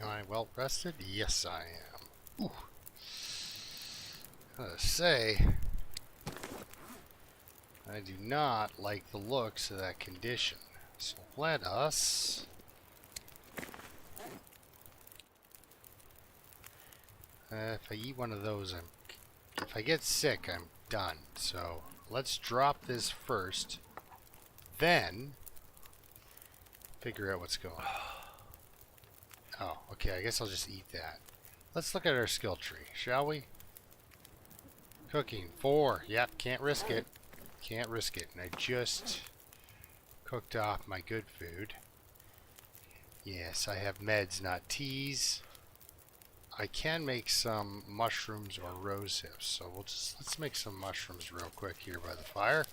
Am I well rested? Yes, I am. Ooh. I gotta say, I do not like the looks of that condition. So let us... if I eat one of those, if I get sick, I'm done. So let's drop this first, then figure out what's going on. Oh, okay, I guess I'll just eat that. Let's look at our skill tree, shall we? Cooking, 4. Yep, can't risk it. Can't risk it. And I just cooked off my good food. Yes, I have meds, not teas. I can make some mushrooms or rose hips, so let's make some mushrooms real quick here by the fire.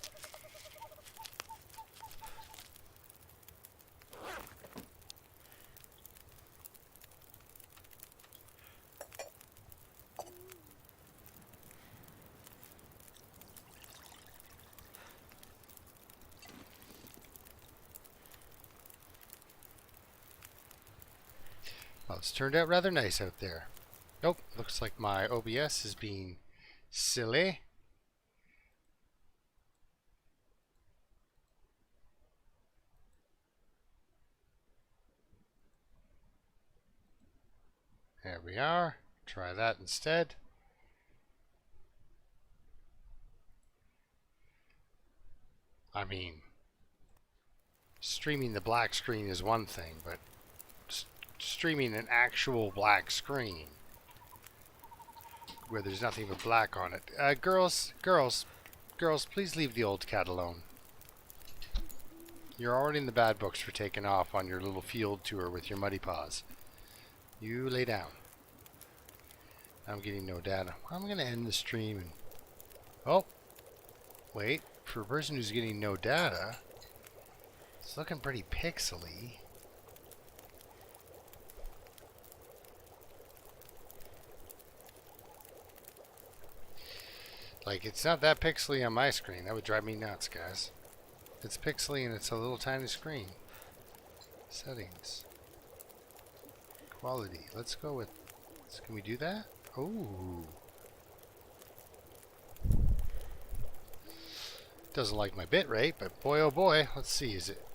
Well, it's turned out rather nice out there. Nope, looks like my OBS is being silly. There we are. Try that instead. I mean, streaming the black screen is one thing, but streaming an actual black screen where there's nothing but black on it. Girls, please leave the old cat alone. You're already in the bad books for taking off on your little field tour with your muddy paws. You lay down. I'm getting no data. I'm going to end the stream and... Oh! Wait. For a person who's getting no data, it's looking pretty pixely. Like, it's not that pixely on my screen. That would drive me nuts, guys. It's pixely and it's a little tiny screen. Settings. Quality. Let's go with... Can we do that? Ooh. Doesn't like my bit rate, but boy oh boy. Let's see, is it...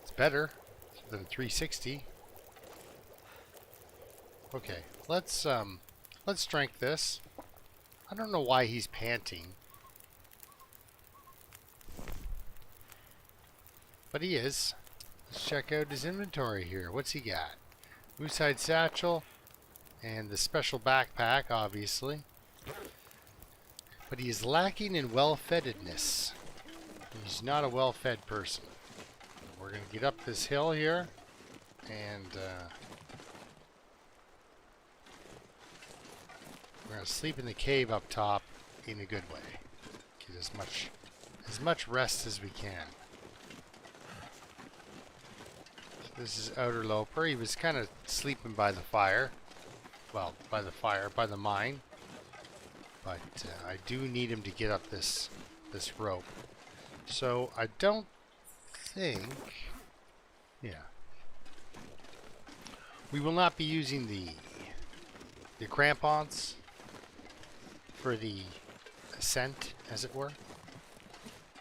It's better than 360. Okay, let's strength this. I don't know why he's panting. But he is. Let's check out his inventory here. What's he got? Moose-hide satchel and the special backpack, obviously. But he is lacking in well-feddedness. He's not a well-fed person. We're going to get up this hill here and we're going to sleep in the cave up top in a good way. Get as much rest as we can. So this is Outerloper. He was kind of sleeping by the fire. Well, by the mine. But I do need him to get up this rope. So I don't think... Yeah. We will not be using the crampons for the ascent, as it were.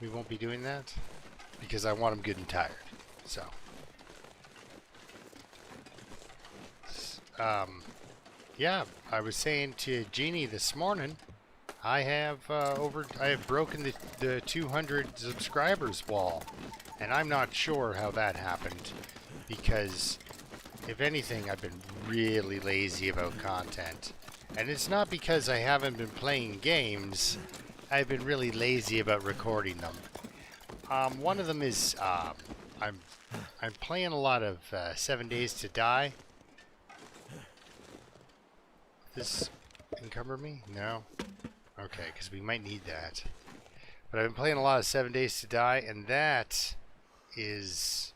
We won't be doing that because I want him good and tired. So, yeah, I was saying to Jeannie this morning, I have broken the 200 subscribers wall, and I'm not sure how that happened because, if anything, I've been really lazy about content. And it's not because I haven't been playing games. I've been really lazy about recording them. One of them is I'm playing a lot of 7 Days to Die. This encumber me? No? Okay, because we might need that. But I've been playing a lot of 7 Days to Die, and that is...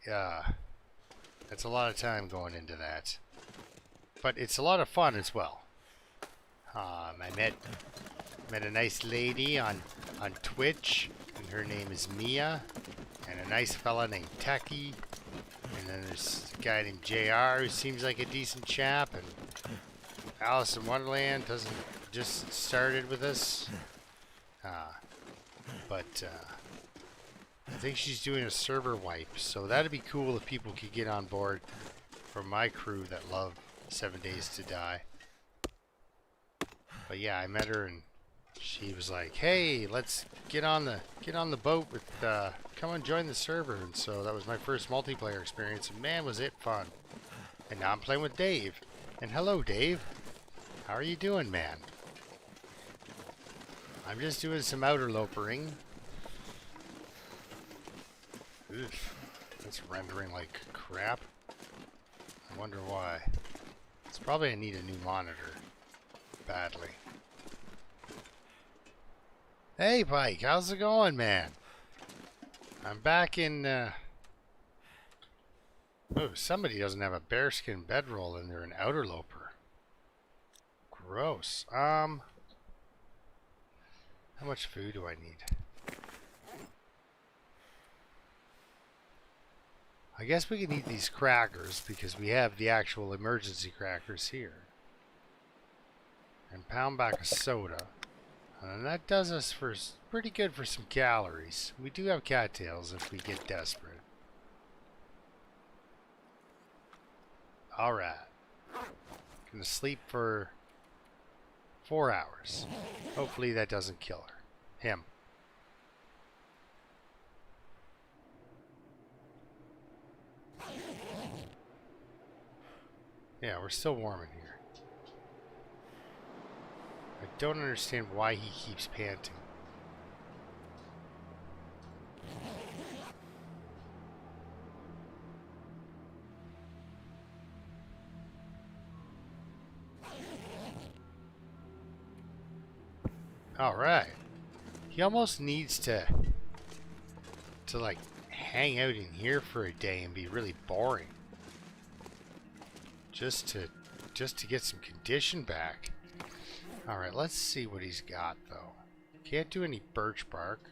that's a lot of time going into that. But it's a lot of fun as well. I met a nice lady on Twitch, and her name is Mia, and a nice fella named Taki. And then there's a guy named JR who seems like a decent chap, and Alice in Wonderland doesn't just started with us. But I think she's doing a server wipe, so that'd be cool if people could get on board from my crew that love 7 Days to Die. But yeah, I met her and she was like, "Hey, let's get on the boat with come and join the server." And so that was my first multiplayer experience, and man, was it fun. And now I'm playing with Dave. And hello, Dave. How are you doing, man? I'm just doing some outerlopering. Oof, that's rendering like crap. I wonder why. It's probably I need a new monitor badly. Hey, Pike, how's it going, man? I'm back in. Oh, somebody doesn't have a bearskin bedroll and they're an outerloper. Gross. How much food do I need? I guess we can eat these crackers because we have the actual emergency crackers here. And pound back a soda. And that does us for pretty good for some calories. We do have cattails if we get desperate. Alright. Gonna sleep for 4 hours. Hopefully that doesn't kill her. Him. Yeah, we're still warm in here. I don't understand why he keeps panting. All right. He almost needs to like hang out in here for a day and be really boring. Just to get some condition back. All right, let's see what he's got though. Can't do any birch bark.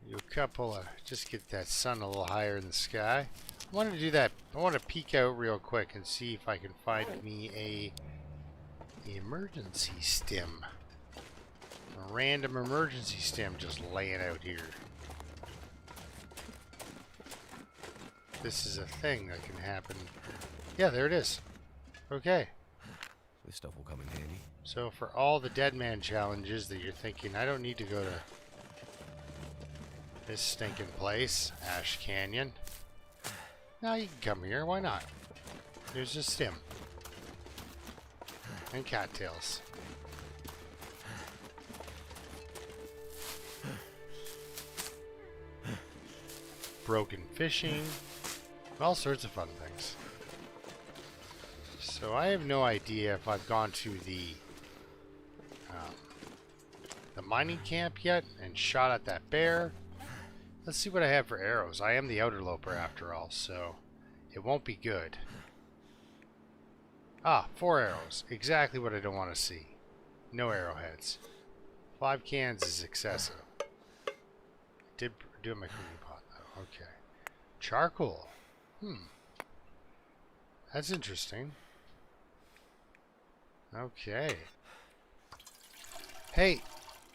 Do a couple of just get that sun a little higher in the sky. I want to do that. I want to peek out real quick and see if I can find me a emergency stem. A random emergency stem just laying out here. This is a thing that can happen. Yeah, there it is. Okay. This stuff will come in handy. So for all the dead man challenges that you're thinking, I don't need to go to this stinking place, Ash Canyon. Now you can come here, why not? There's a stem. And cattails. Broken fishing. All sorts of fun things. So I have no idea if I've gone to the mining camp yet and shot at that bear. Let's see what I have for arrows. I am the outerloper after all, so it won't be good. Ah, 4 arrows. Exactly what I don't want to see. No arrowheads. 5 cans is excessive. Did do my cooking pot though. Okay. Charcoal. That's interesting. Okay. Hey,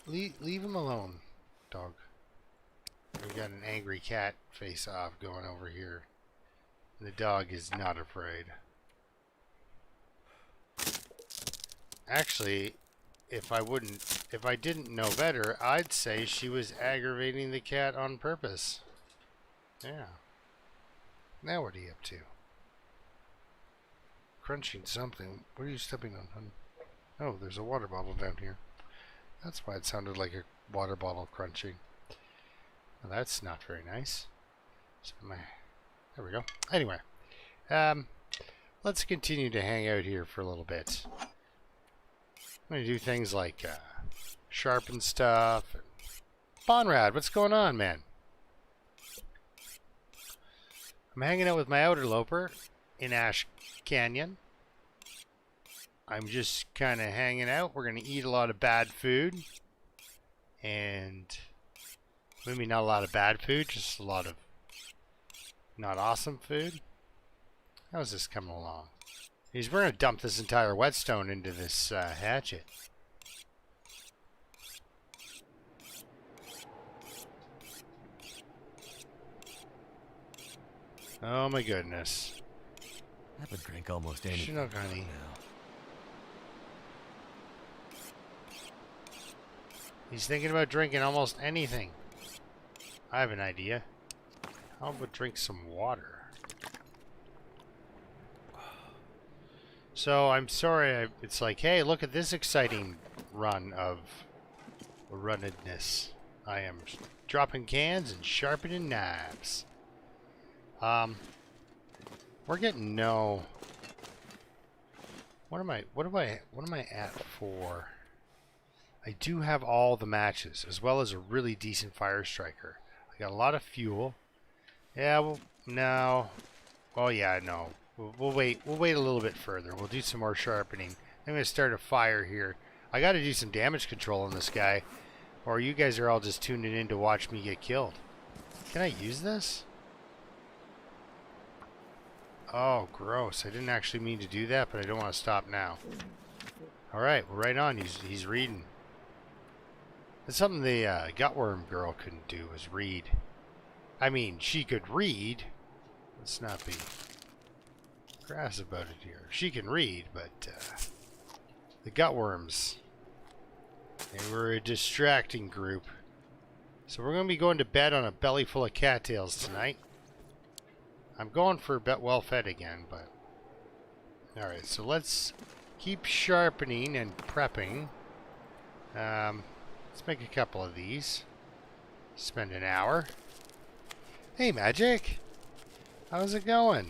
leave him alone, dog. We got an angry cat face off going over here. The dog is not afraid. Actually, if I didn't know better, I'd say she was aggravating the cat on purpose. Yeah. Now what are you up to? Crunching something. What are you stepping on, hun? Oh, there's a water bottle down here. That's why it sounded like a water bottle crunching. Well, that's not very nice. So there we go. Anyway, let's continue to hang out here for a little bit. I'm going to do things like sharpen stuff. Bonrad, what's going on, man? I'm hanging out with my outerloper in Ash Canyon. I'm just kind of hanging out. We're going to eat a lot of bad food. And maybe not a lot of bad food, just a lot of Not awesome food? How's this coming along? We're going to dump this entire whetstone into this hatchet. Oh my goodness. I would drink almost anything Chinook honey. now. He's thinking about drinking almost anything. I have an idea. How about drink some water? So I'm sorry, it's like, hey, look at this exciting run of runnedness. I am dropping cans and sharpening knives. We're getting no. What am I at for? I do have all the matches, as well as a really decent fire striker. I got a lot of fuel. Yeah, well, no. Oh yeah, no. We'll wait. We'll wait a little bit further. We'll do some more sharpening. I'm gonna start a fire here. I got to do some damage control on this guy, or you guys are all just tuning in to watch me get killed. Can I use this? Oh, gross. I didn't actually mean to do that, but I don't want to stop now. Alright, we're right on. He's reading. That's something the gutworm girl couldn't do, was read. I mean, she could read. Let's not be crass about it here. She can read, but the gutworms, they were a distracting group. So we're going to be going to bed on a belly full of cattails tonight. I'm going for well-fed again, but... Alright, so let's keep sharpening and prepping. Let's make a couple of these. Spend an hour. Hey, Magic! How's it going?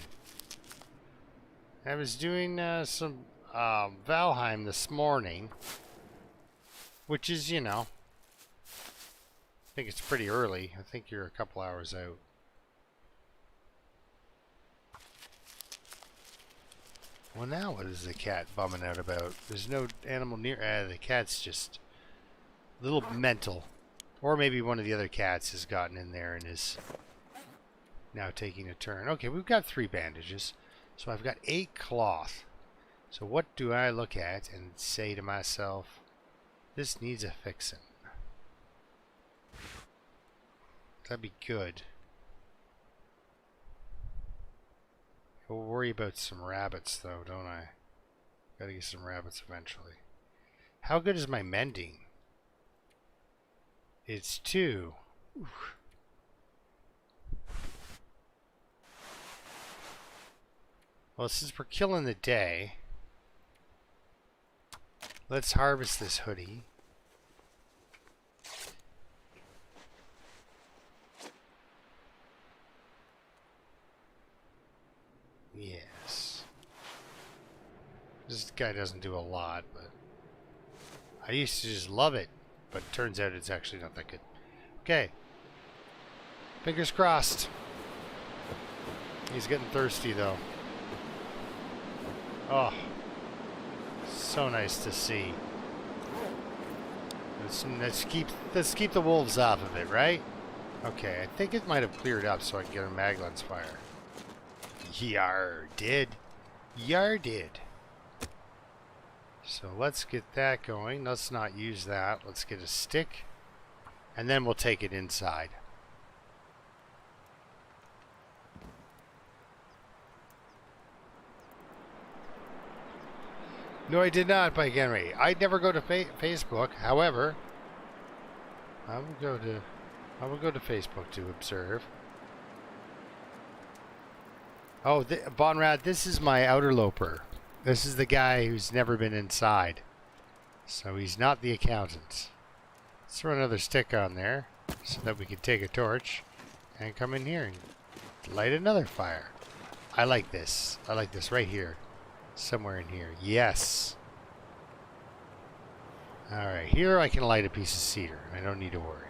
I was doing some Valheim this morning, which is, you know, I think it's pretty early. I think you're a couple hours out. Well, now what is the cat bumming out about? There's no animal near. The cat's just a little mental. Or maybe one of the other cats has gotten in there and is now taking a turn. Okay, we've got 3 bandages. So I've got 8 cloth. So what do I look at and say to myself, this needs a fixin'? That'd be good. I'll worry about some rabbits, though, don't I? Gotta get some rabbits eventually. How good is my mending? It's 2. Oof. Well, since we're killing the day, let's harvest this hoodie. Yes. This guy doesn't do a lot, but I used to just love it, but it turns out it's actually not that good. Okay. Fingers crossed. He's getting thirsty, though. Oh. So nice to see. Let's keep the wolves off of it, right? Okay, I think it might have cleared up so I can get a Maglens fire. Yar did. Yar did. So let's get that going. Let's not use that. Let's get a stick. And then we'll take it inside. No, I did not, by Henry. I'd never go to Facebook. However, I will go to Facebook to observe. Oh, Bonrad, this is my Outerloper. This is the guy who's never been inside. So he's not the accountant. Let's throw another stick on there so that we can take a torch and come in here and light another fire. I like this. I like this right here. Somewhere in here. Yes. Alright, here I can light a piece of cedar. I don't need to worry.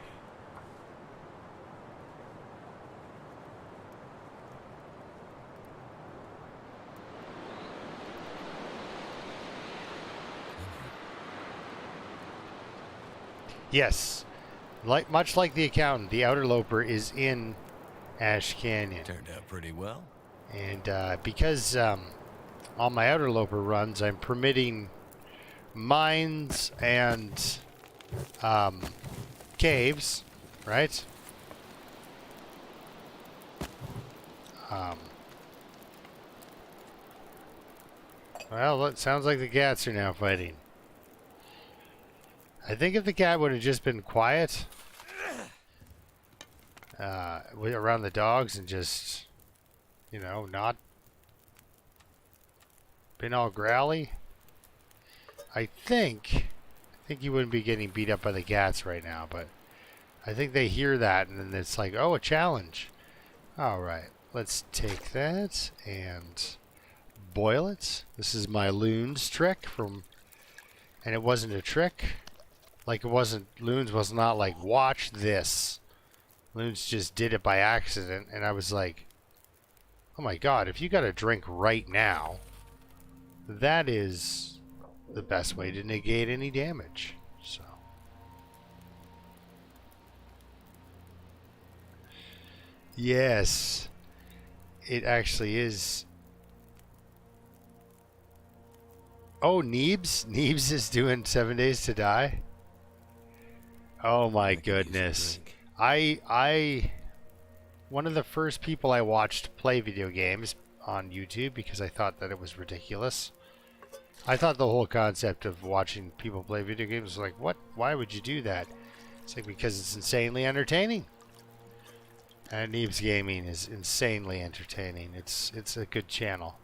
Yes. Much like the accountant, the Outerloper is in Ash Canyon. Turned out pretty well. And because on my Outerloper runs, I'm permitting mines and caves, right? Well, it sounds like the cats are now fighting. I think if the cat would have just been quiet around the dogs and just, you know, not been all growly, I think you wouldn't be getting beat up by the cats right now. But I think they hear that and then it's like, oh, a challenge. All right, let's take that and boil it. This is my loons trick and it wasn't a trick. Like Loons was not like, watch this. Loons just did it by accident, and I was like, oh my god, if you got a drink right now, that is the best way to negate any damage. So. Yes, it actually is. Oh, Neebs? Neebs is doing 7 Days to Die? Oh my goodness. One of the first people I watched play video games on YouTube because I thought that it was ridiculous. I thought the whole concept of watching people play video games was like, what? Why would you do that? It's like, because it's insanely entertaining. And Neebs Gaming is insanely entertaining. It's a good channel.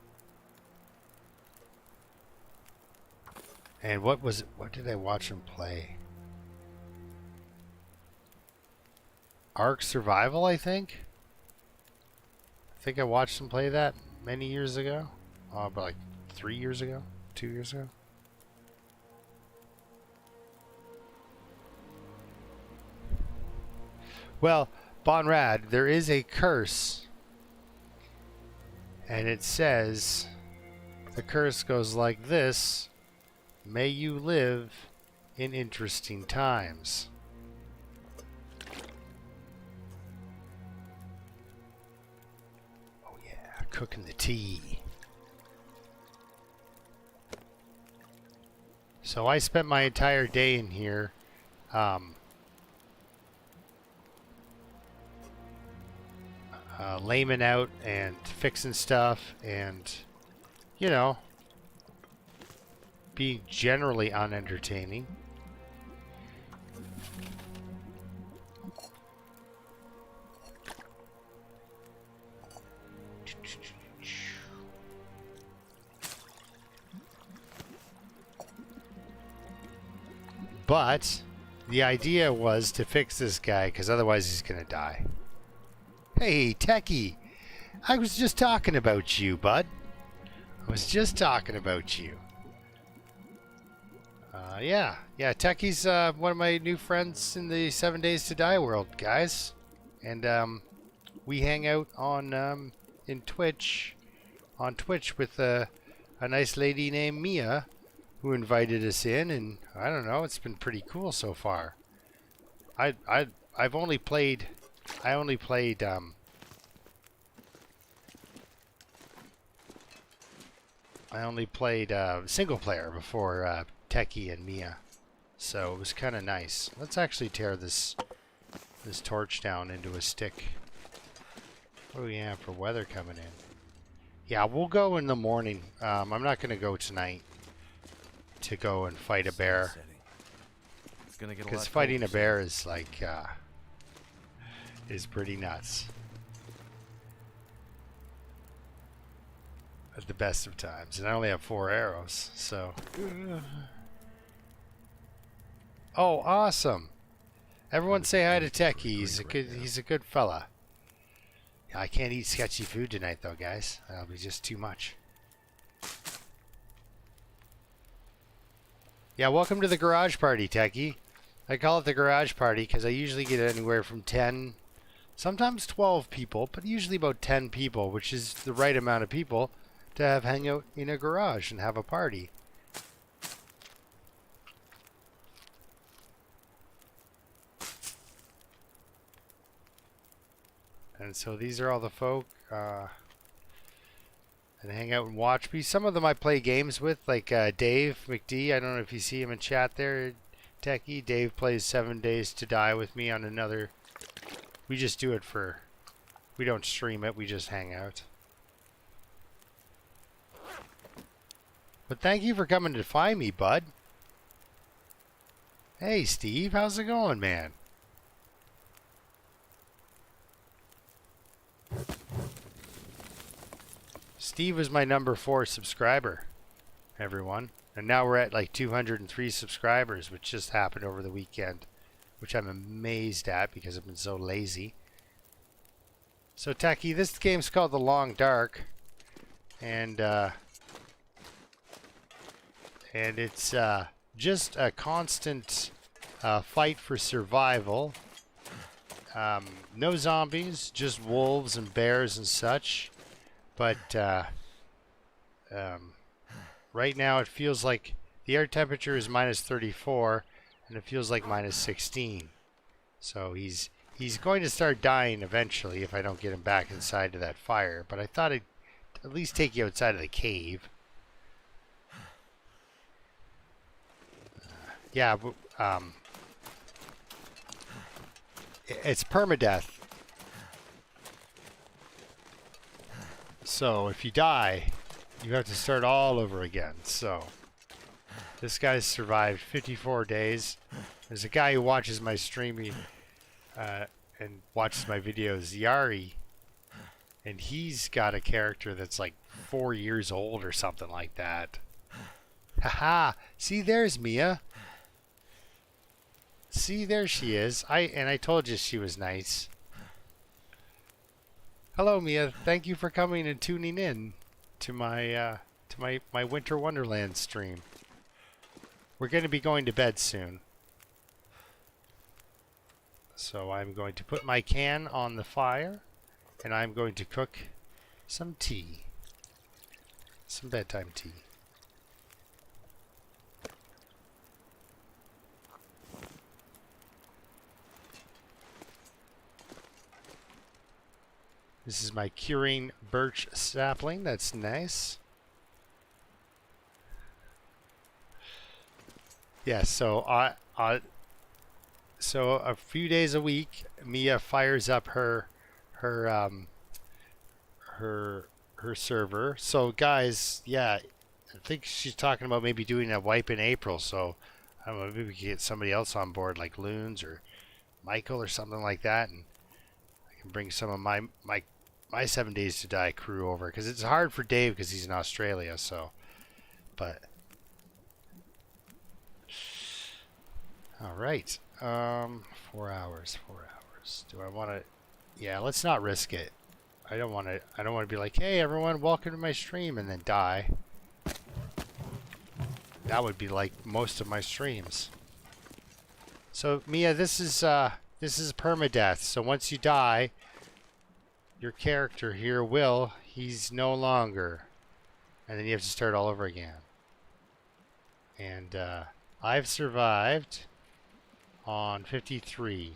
And what did I watch him play? Ark Survival, I think. I think I watched him play that many years ago. But like 3 years ago, 2 years ago. Well, Bonrad, there is a curse. And it says, the curse goes like this: may you live in interesting times. Oh yeah, cooking the tea. So I spent my entire day in here laming out and fixing stuff and, you know, being generally unentertaining. But the idea was to fix this guy because otherwise he's going to die. Hey, Techie, I was just talking about you, bud. I was just talking about you. Yeah, Techie's one of my new friends in the 7 Days to Die world, guys. And we hang out on on Twitch with a nice lady named Mia, who invited us in, and I don't know, it's been pretty cool so far. I've only played single player before Techie and Mia, so it was kind of nice. Let's actually tear this torch down into a stick. What do we have for weather coming in? Yeah, we'll go in the morning. I'm not going to go tonight to go and fight a bear, because fighting a bear is like is pretty nuts at the best of times, and I only have 4 arrows, so. Oh, awesome! Everyone say hi to Techie. He's a good fella. I can't eat sketchy food tonight, though, guys. That'll be just too much. Yeah, welcome to the garage party, Techie. I call it the garage party because I usually get anywhere from 10, sometimes 12 people, but usually about 10 people, which is the right amount of people to hang out in a garage and have a party. And so these are all the folk that hang out and watch me. Some of them I play games with, like Dave McD. I don't know if you see him in chat there, Techie. Dave plays 7 Days to Die with me on another. We just do it for... We don't stream it, we just hang out. But thank you for coming to find me, bud. Hey, Steve, how's it going, man? Steve was my number 4 subscriber, everyone. And now we're at like 203 subscribers, which just happened over the weekend, which I'm amazed at because I've been so lazy. So, Techie, this game's called The Long Dark, and it's just a constant fight for survival. No zombies, just wolves and bears and such. But right now it feels like the air temperature is minus 34, and it feels like minus 16. So he's going to start dying eventually if I don't get him back inside of that fire. But I thought I'd at least take you outside of the cave. Yeah, it's permadeath. So if you die, you have to start all over again. So this guy's survived 54 days. There's a guy who watches my streaming and watches my videos, Yari, and he's got a character that's like 4 years old or something like that. Haha! See, there's Mia. See, there she is. I told you she was nice. Hello, Mia. Thank you for coming and tuning in to my my Winter Wonderland stream. We're going to be going to bed soon. So I'm going to put my can on the fire, and I'm going to cook some tea. Some bedtime tea. This is my curing birch sapling. That's nice. Yeah, so so a few days a week, Mia fires up her server. So guys, yeah, I think she's talking about maybe doing a wipe in April. So I don't know, maybe we can get somebody else on board, like Loons or Michael or something like that, and I can bring some of my 7 Days to Die crew over, because it's hard for Dave because he's in Australia. So, but all right, 4 hours. Do I want to? Yeah, let's not risk it. I don't want to be like, hey everyone, welcome to my stream, and then die. That would be like most of my streams. So Mia, this is permadeath. So once you die, your character here he's no longer, and then you have to start all over again. And I've survived on 53,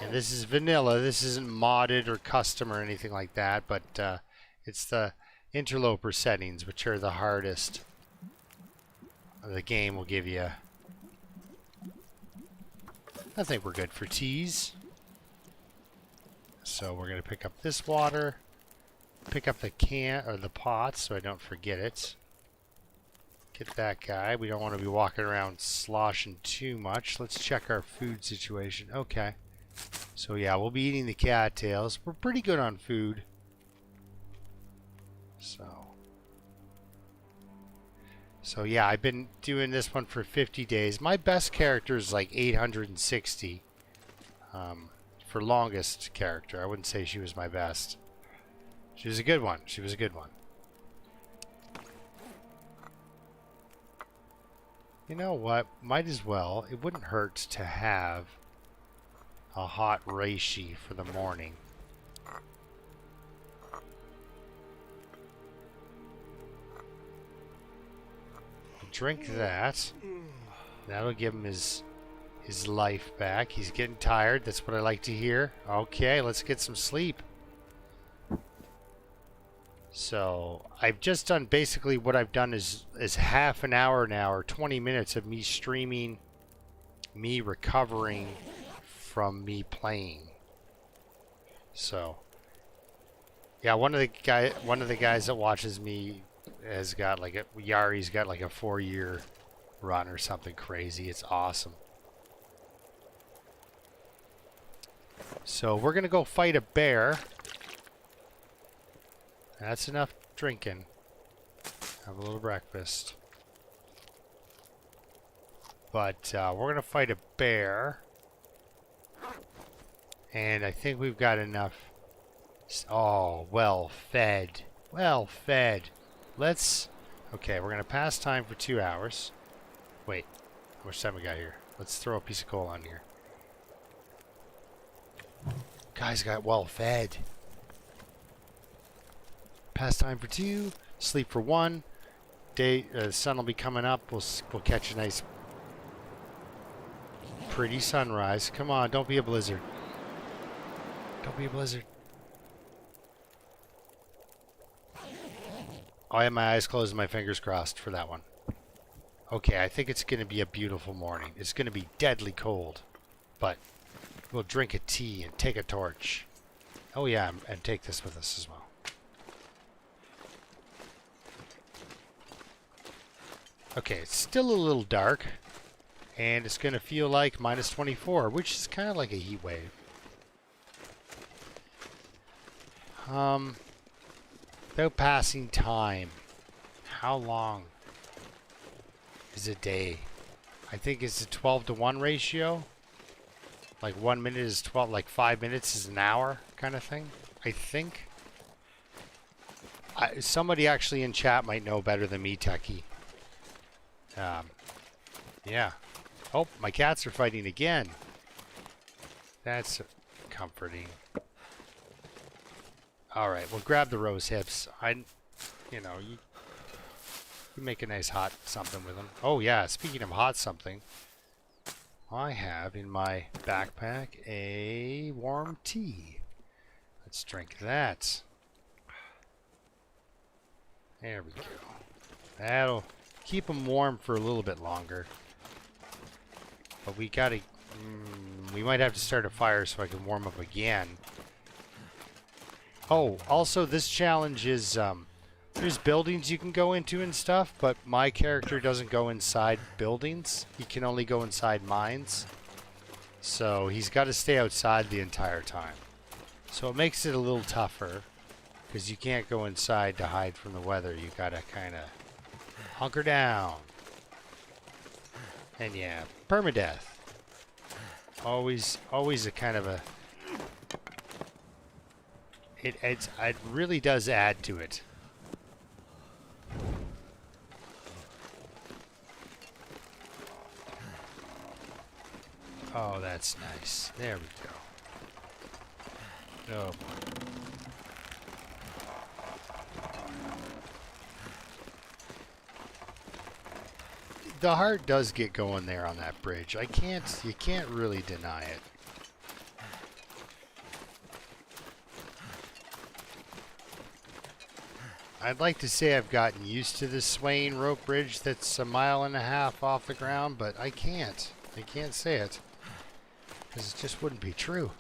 and this is vanilla. This isn't modded or custom or anything like that, but it's the interloper settings, which are the hardest the game will give you. I think we're good for teas. So we're going to pick up this water, pick up the can or the pot so I don't forget it. Get that guy. We don't want to be walking around sloshing too much. Let's check our food situation. Okay. So yeah, we'll be eating the cattails. We're pretty good on food. So yeah, I've been doing this one for 50 days. My best character is like 860. For longest character. I wouldn't say she was my best. She was a good one. She was a good one. You know what? Might as well. It wouldn't hurt to have a hot reishi for the morning. Drink that. That'll give him his life back. He's getting tired. That's what I like to hear. Okay, let's get some sleep. So I've just done basically what I've done is half an hour now or 20 minutes of me streaming, me recovering from me playing. So yeah, one of the guys that watches me has got like Yari's got like a 4-year run or something crazy. It's awesome. So we're gonna go fight a bear. That's enough drinking. Have a little breakfast. But we're gonna fight a bear. And I think we've got enough. Oh, well fed. Well fed. Let's... Okay, we're gonna pass time for 2 hours. Wait, how much time we got here? Let's throw a piece of coal on here. Guys got well fed. Pass time for 2, sleep for 1. Day, sun will be coming up. We'll catch a nice, pretty sunrise. Come on, don't be a blizzard. Don't be a blizzard. I have my eyes closed and my fingers crossed for that one. Okay, I think it's going to be a beautiful morning. It's going to be deadly cold, but we'll drink a tea and take a torch. Oh yeah, and take this with us as well. Okay, it's still a little dark, and it's going to feel like minus 24, which is kind of like a heat wave. Without passing time, how long is a day? I think it's a 12-to-1 ratio. Like 1 minute is 12, like 5 minutes is an hour kind of thing, I think. Somebody actually in chat might know better than me, Techie. Yeah. Oh, my cats are fighting again. That's comforting. All right, we'll grab the rose hips. You make a nice hot something with them. Oh yeah, speaking of hot something, I have in my backpack a warm tea. Let's drink that. There we go. That'll keep them warm for a little bit longer. But we gotta... we might have to start a fire so I can warm up again. Oh, also this challenge is... there's buildings you can go into and stuff, but my character doesn't go inside buildings. He can only go inside mines. So he's got to stay outside the entire time. So it makes it a little tougher, because you can't go inside to hide from the weather. You gotta kind of hunker down. And yeah, permadeath. Always a kind of a... It really does add to it. Oh, that's nice. There we go. Oh boy. The heart does get going there on that bridge. You can't really deny it. I'd like to say I've gotten used to this swaying rope bridge that's 1.5 miles off the ground, but I can't. I can't say it. Because it just wouldn't be true.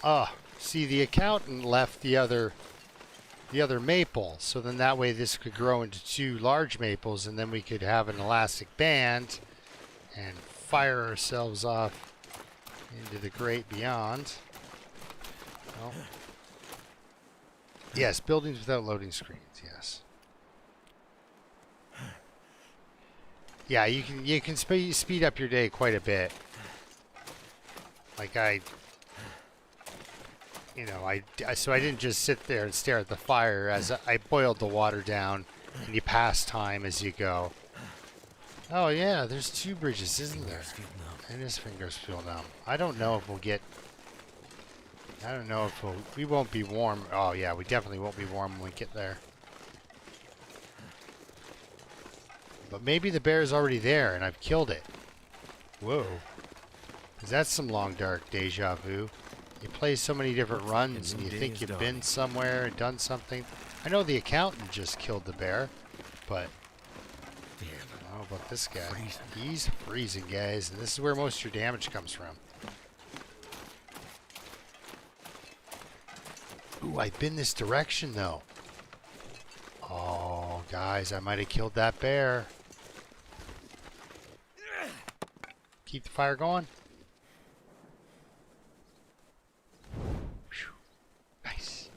Ah, see, the accountant left the other maple, so then that way this could grow into 2 large maples, and then we could have an elastic band and fire ourselves off into the great beyond. Oh. Yes, buildings without loading screens, yes. Yeah, you can speed up your day quite a bit. Like so I didn't just sit there and stare at the fire as I boiled the water down, and you pass time as you go. Oh yeah, there's 2 bridges, isn't there? And his fingers feel numb. I don't know if we'll get... I don't know if we won't be warm. Oh yeah, we definitely won't be warm when we get there. But maybe the bear is already there and I've killed it. Whoa. 'Cause that's some long dark deja vu. You play so many different runs and you think you've been somewhere and done something. I know the accountant just killed the bear, but Damn. I don't know about this guy. Freezing. He's freezing, guys, and this is where most of your damage comes from. Ooh, I've been this direction though. Oh, guys, I might have killed that bear. Keep the fire going. Whew. Nice.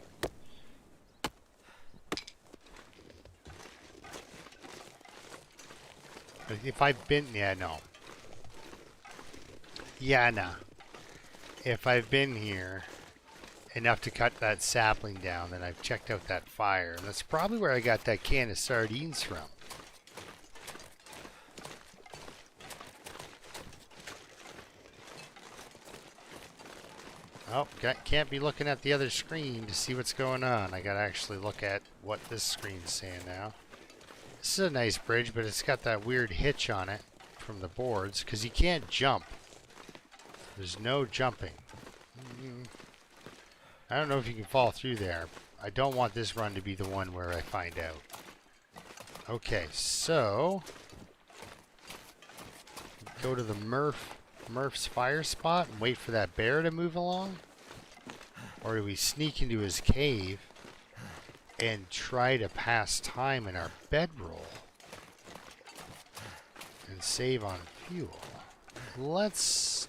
If I've been, yeah, no. Yeah, nah. If I've been here enough to cut that sapling down, then I've checked out that fire. And that's probably where I got that can of sardines from. Oh, can't be looking at the other screen to see what's going on. I gotta actually look at what this screen's saying now. This is a nice bridge, but it's got that weird hitch on it from the boards, because you can't jump. There's no jumping. I don't know if you can fall through there. I don't want this run to be the one where I find out. Okay, so go to the Murph's fire spot and wait for that bear to move along? Or do we sneak into his cave and try to pass time in our bedroll and save on fuel? Let's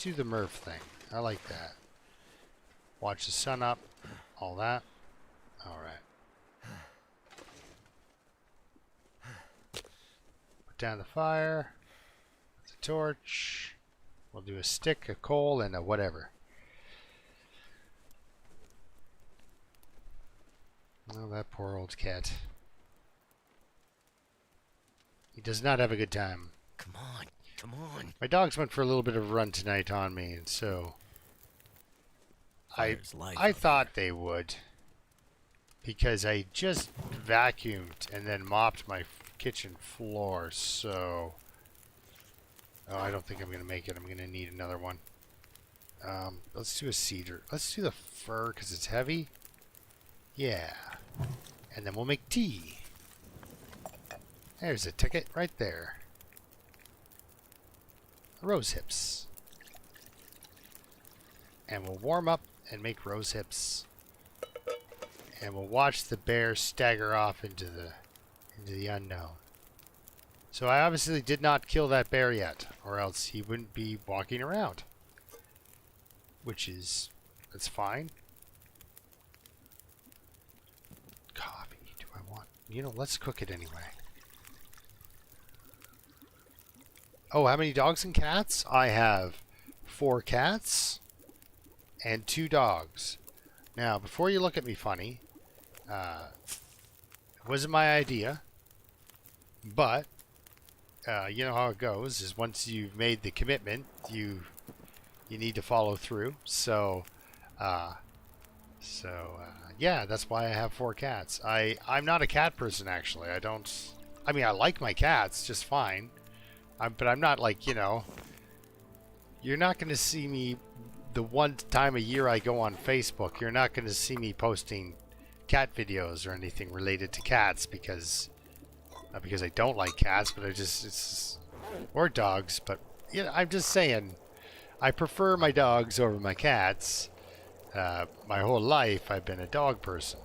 do the Murph thing. I like that. Watch the sun up, all that. All right. Put down the fire. The torch. We'll do a stick, a coal, and a whatever. Oh, that poor old cat. He does not have a good time. Come on. Come on. My dogs went for a little bit of a run tonight on me, and so I thought they would, because I just vacuumed and then mopped my kitchen floor, so oh, I don't think I'm gonna make it. I'm gonna need another one. Let's do a cedar. Let's do the fir because it's heavy. Yeah, and then we'll make tea. There's a ticket right there. Rose hips. And we'll warm up and make rose hips. And we'll watch the bear stagger off into the unknown. So I obviously did not kill that bear yet, or else he wouldn't be walking around. That's fine. Coffee, do I want? Let's cook it anyway. Oh, how many dogs and cats? I have 4 cats and 2 dogs. Now, before you look at me funny, it wasn't my idea, but you know how it goes, is once you've made the commitment, you need to follow through. So yeah, that's why I have 4 cats. I'm not a cat person, actually. I mean, I like my cats just fine. But I'm not like, you're not going to see me the one time a year I go on Facebook. You're not going to see me posting cat videos or anything related to cats because, not because I don't like cats, but or dogs. But, I'm just saying, I prefer my dogs over my cats. My whole life I've been a dog person.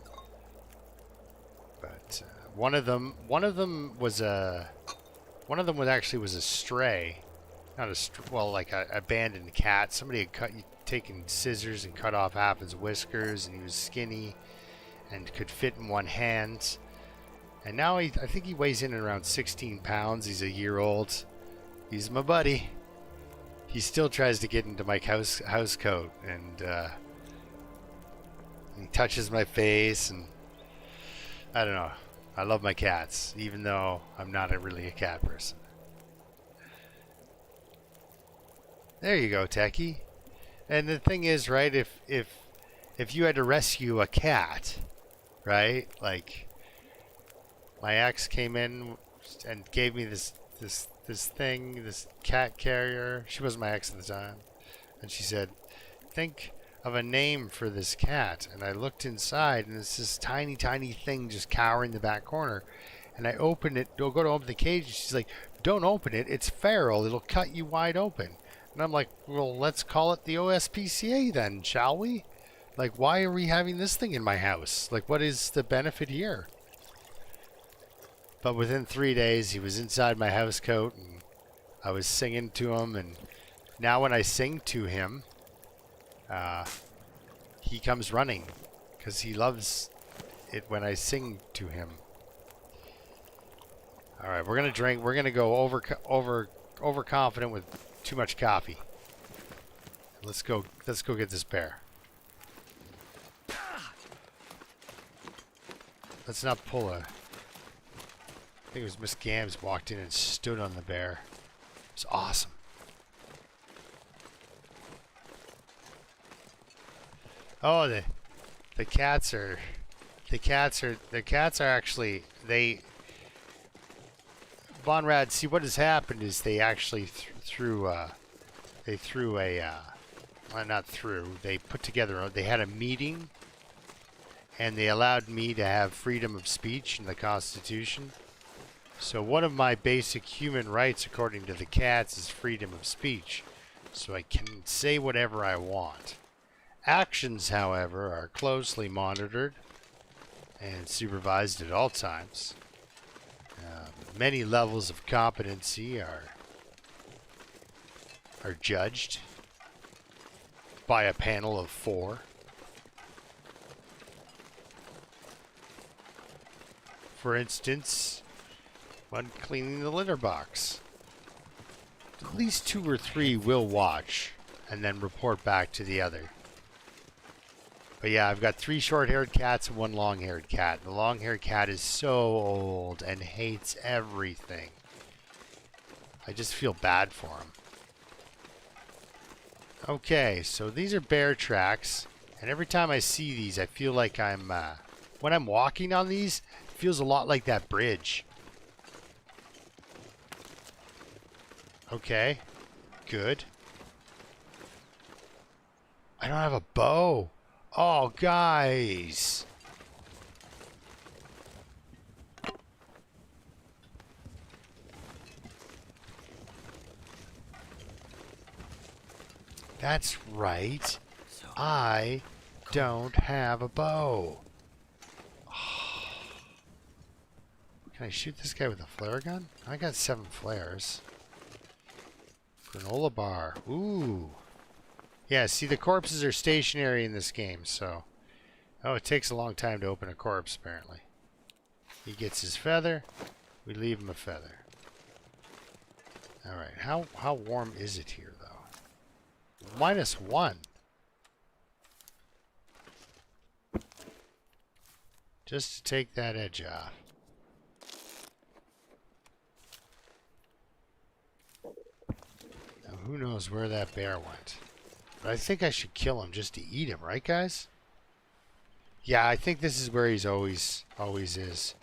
But one of them was actually a stray, not like an abandoned cat. Somebody had taken scissors and cut off half his whiskers, and he was skinny and could fit in one hand. And now I think he weighs in at around 16 pounds. He's a year old. He's my buddy. He still tries to get into my house coat, and he touches my face, and I don't know. I love my cats, even though I'm not really a cat person. There you go, Techie. And the thing is, right, if you had to rescue a cat, right, like my ex came in and gave me this this cat carrier. She was my ex at the time, and she said, "Think of a name for this cat." And I looked inside, and it's this tiny, tiny thing just cowering in the back corner. And I opened it. Go to open the cage, and she's like, "Don't open it. It's feral. It'll cut you wide open." And I'm like, "Well, let's call it the OSPCA then, shall we? Like, why are we having this thing in my house? Like, what is the benefit here?" But within 3 days, he was inside my house coat, and I was singing to him. And now when I sing to him, he comes running because he loves it when I sing to him. All right, we're gonna drink. We're gonna go overconfident with too much coffee. Let's go get this bear. Let's not pull a... I think it was Miss Gams walked in and stood on the bear. It's awesome. Oh, the cats are actually, Bonrad, see what has happened is they actually they put together, they had a meeting, and they allowed me to have freedom of speech in the Constitution. So one of my basic human rights, according to the cats, is freedom of speech. So I can say whatever I want. Actions, however, are closely monitored and supervised at all times. Many levels of competency are judged by a panel of 4. For instance, when cleaning the litter box, at least 2 or 3 will watch and then report back to the other. But yeah, I've got 3 short-haired cats and 1 long-haired cat. The long-haired cat is so old and hates everything. I just feel bad for him. Okay, so these are bear tracks, and every time I see these, I feel like I'm, when I'm walking on these, it feels a lot like that bridge. Okay, good. I don't have a bow. Oh, guys. That's right. I don't have a bow. Can I shoot this guy with a flare gun? I got 7 flares. Granola bar. Ooh. Yeah, see, the corpses are stationary in this game, so... Oh, it takes a long time to open a corpse, apparently. He gets his feather. We leave him a feather. Alright, how warm is it here, though? -1. Just to take that edge off. Now, who knows where that bear went? But I think I should kill him just to eat him, right, guys? Yeah, I think this is where he's always is.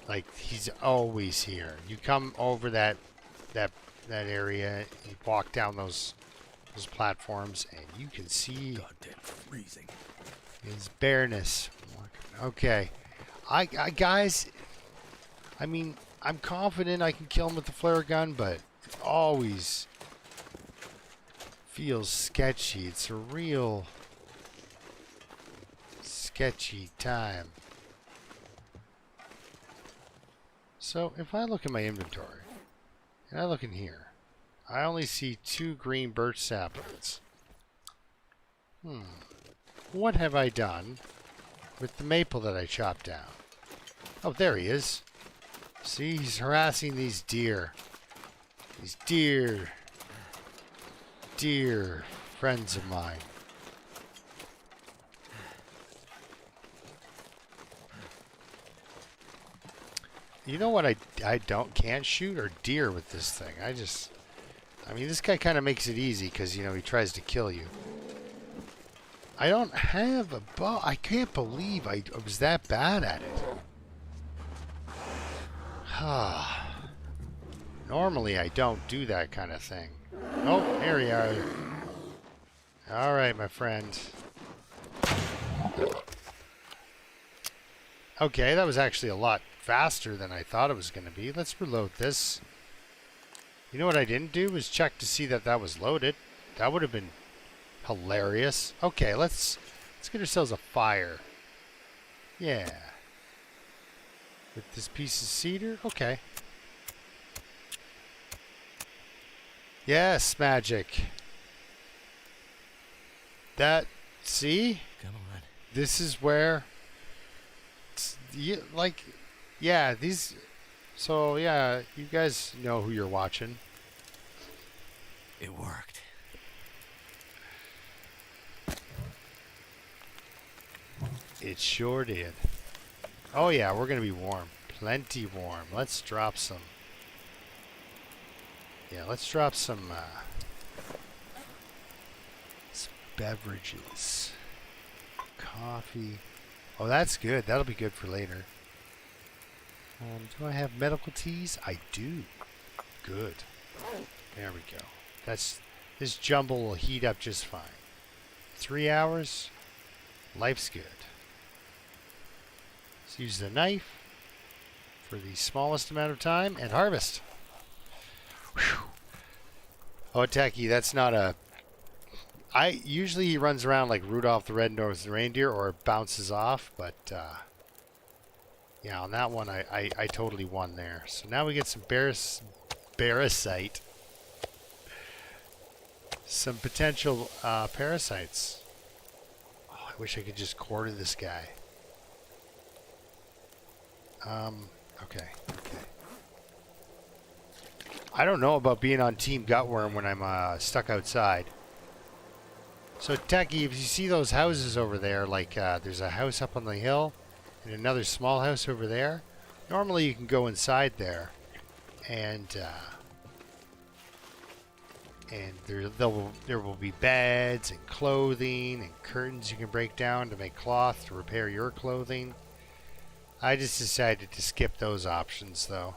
Like, he's always here. You come over that area, you walk down those platforms, and you can see Goddamn freezing. his bareness. Okay, guys, I mean, I'm confident I can kill him with the flare gun, but it always feels sketchy. It's a real sketchy time. So if I look at my inventory, and I look in here, I only see 2 green birch saplings. What have I done with the maple that I chopped down? Oh, there he is. See, he's harassing these deer. These dear friends of mine. You know what I can't shoot? Are deer with this thing. I mean, this guy kind of makes it easy because, you know, he tries to kill you. I don't have a bow. I can't believe I was that bad at it. Normally I don't do that kind of thing. Oh, here we are. Alright, my friend. Okay, that was actually a lot faster than I thought it was going to be. Let's reload this. You know what I didn't do was check to see that that was loaded. That would have been hilarious. Okay, let's get ourselves a fire. Yeah. With this piece of cedar? Okay. Yes, magic. That, see? Come on. This is where, yeah, these, so yeah, you guys know who you're watching. It worked. It sure did. Oh yeah, we're gonna be warm. Plenty warm. Let's drop some. Yeah, let's drop some beverages. Coffee. Oh, that's good. That'll be good for later. Do I have medical teas? I do. Good. There we go. This jumble will heat up just fine. 3 hours. Life's good. Let's use the knife for the smallest amount of time and harvest. Whew. Oh, Techie, that's not a... usually he runs around like Rudolph the Red-Nosed Reindeer or bounces off, but yeah, on that one I totally won there. So now we get some parasite. Some potential parasites. Oh, I wish I could just quarter this guy. Okay. I don't know about being on Team Gutworm when I'm stuck outside. So, Techie, if you see those houses over there, like there's a house up on the hill and another small house over there, normally you can go inside there and there will be beds and clothing and curtains you can break down to make cloth to repair your clothing. I just decided to skip those options, though.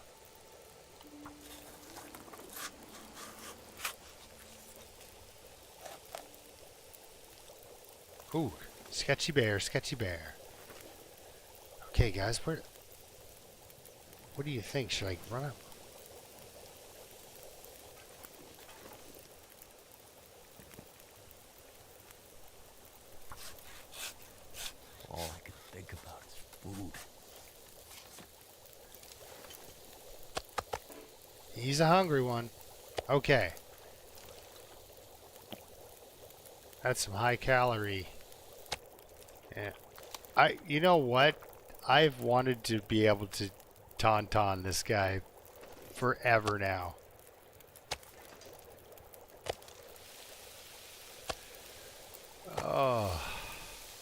Ooh, sketchy bear, sketchy bear. Okay, guys, what do you think? Should I run up? All I could think about is food. He's a hungry one. Okay. That's some high calorie. Yeah. You know what? I've wanted to be able to tauntaun this guy forever now. Oh.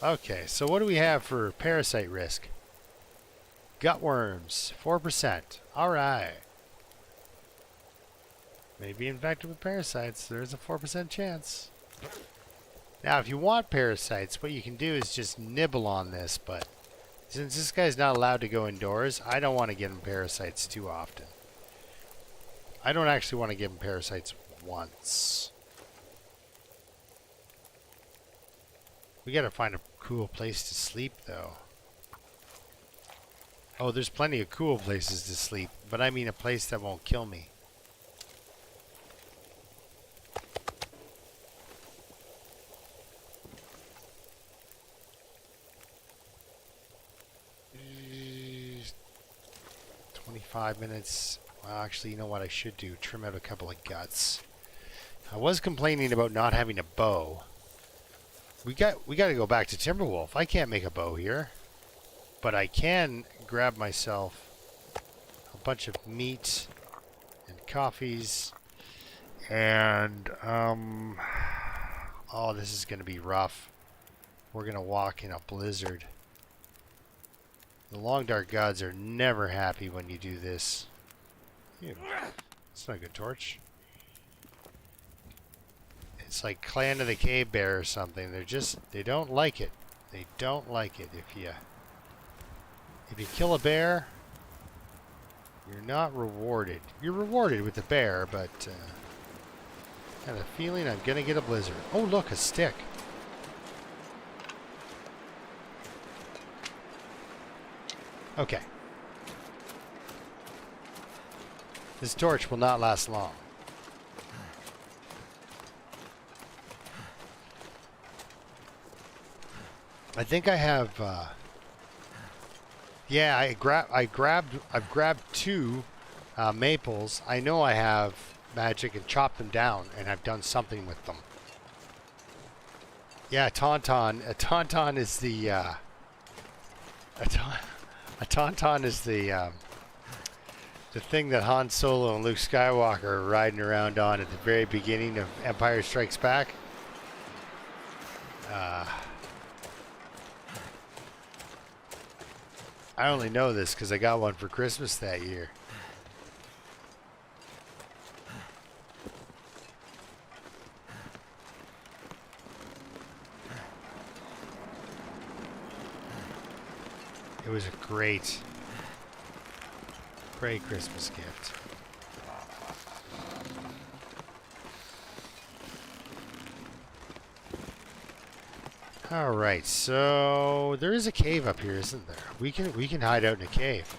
Okay, so what do we have for parasite risk? Gutworms, 4%. Alright. Maybe infected with parasites. There's a 4% chance. Now, if you want parasites, what you can do is just nibble on this, but since this guy's not allowed to go indoors, I don't want to give him parasites too often. I don't actually want to give him parasites once. We gotta find a cool place to sleep, though. Oh, there's plenty of cool places to sleep, but I mean a place that won't kill me. .5 minutes. Well, actually, you know what I should do? Trim out a couple of guts. I was complaining about not having a bow. We got to go back to Timberwolf. I can't make a bow here, but I can grab myself a bunch of meat and coffees, and oh, this is going to be rough. We're going to walk in a blizzard. The Long Dark Gods are never happy when you do this. Ew. It's not a good torch. It's like Clan of the Cave Bear or something. They don't like it. They don't like it if you kill a bear, You're not rewarded. You're rewarded with the bear, but I have a feeling I'm gonna get a blizzard. Oh, look, a stick. Okay. This torch will not last long. I think I have. Yeah, I've grabbed two maples. I know I have magic and chopped them down, and I've done something with them. Yeah, tauntaun. A tauntaun is the. A tauntaun is the thing that Han Solo and Luke Skywalker are riding around on at the very beginning of Empire Strikes Back. I only know this because I got one for Christmas that year. It was a great Christmas gift. All right, so there is a cave up here, isn't there? We can hide out in a cave.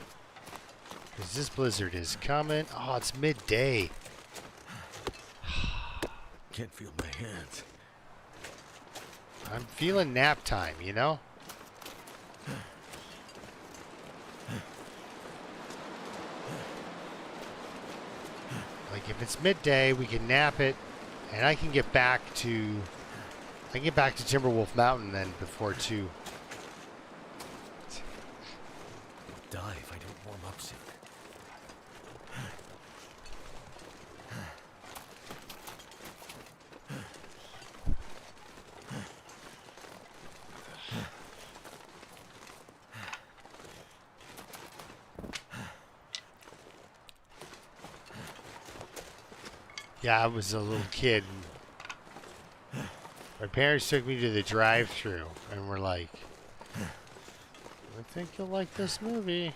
Because this blizzard is coming. Oh, it's midday. Can't feel my hands. I'm feeling nap time, you know? Like if it's midday, we can nap it, and I can get back to Timberwolf Mountain then before 2. I'll die if I don't warm up soon. Yeah, I was a little kid. My parents took me to the drive-thru and were like, I think you'll like this movie.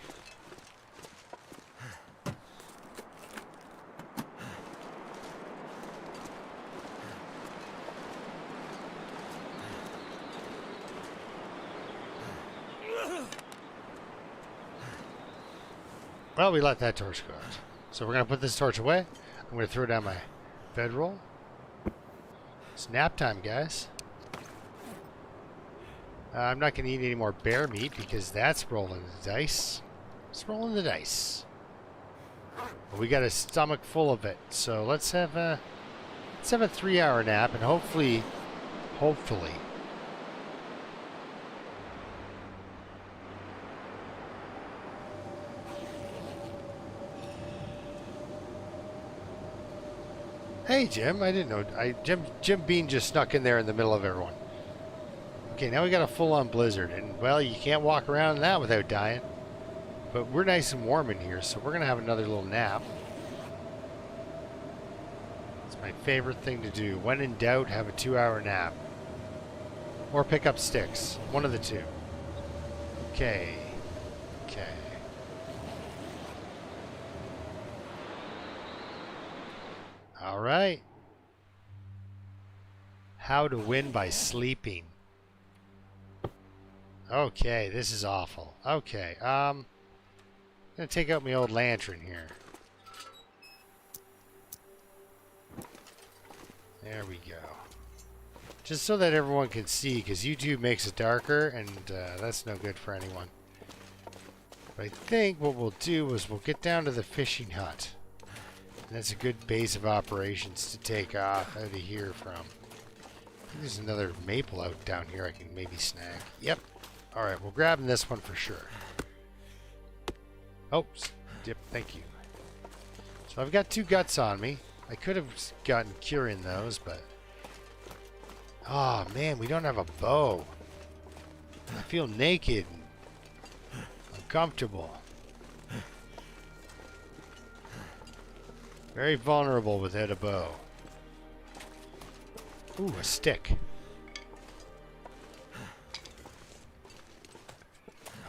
Well, we let that torch go out. So we're going to put this torch away. I'm going to throw down my bedroll. It's nap time, guys. I'm not going to eat any more bear meat because that's rolling the dice. It's rolling the dice. But we got a stomach full of it, so let's have a 3-hour nap, and hopefully. Hey, Jim, I didn't know. Jim Bean just snuck in there in the middle of everyone. Okay, now we got a full-on blizzard, and, well, you can't walk around in that without dying. But we're nice and warm in here, so we're going to have another little nap. It's my favorite thing to do. When in doubt, have a 2-hour nap. Or pick up sticks. One of the two. Okay. Okay. All right. How to win by sleeping. Okay, this is awful. Okay, I'm gonna take out my old lantern here. There we go. Just so that everyone can see, because YouTube makes it darker, and that's no good for anyone. But I think what we'll do is we'll get down to the fishing hut. And that's a good base of operations to take off out of here from. I think there's another maple out down here I can maybe snag. Yep. Alright, we're grabbing this one for sure. Oh, dip, thank you. So I've got 2 guts on me. I could have gotten cure in those, but... Oh, man, we don't have a bow. I feel naked and uncomfortable. Very vulnerable without a bow. Ooh, a stick.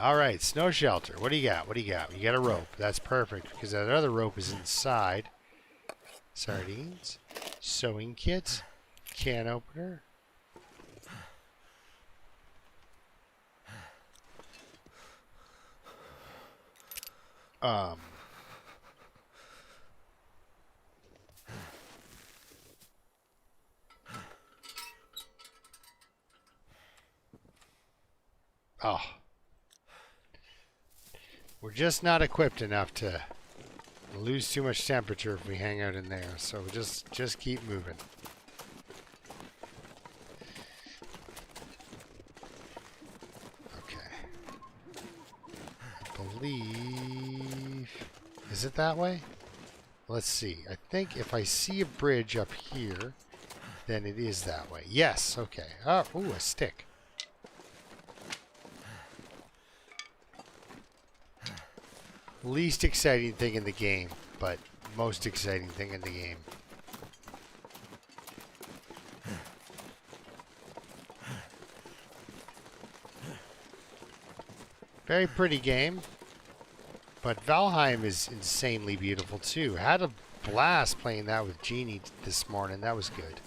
All right, snow shelter. What do you got? What do you got? You got a rope. That's perfect because that other rope is inside. Sardines, sewing kit, can opener. Oh. We're just not equipped enough to lose too much temperature if we hang out in there. So just keep moving. Okay. I believe... Is it that way? Let's see. I think if I see a bridge up here, then it is that way. Yes. Okay. Oh, ooh, a stick. Least exciting thing in the game, but most exciting thing in the game. Very pretty game, but Valheim is insanely beautiful too. Had a blast playing that with Jeannie this morning. That was good.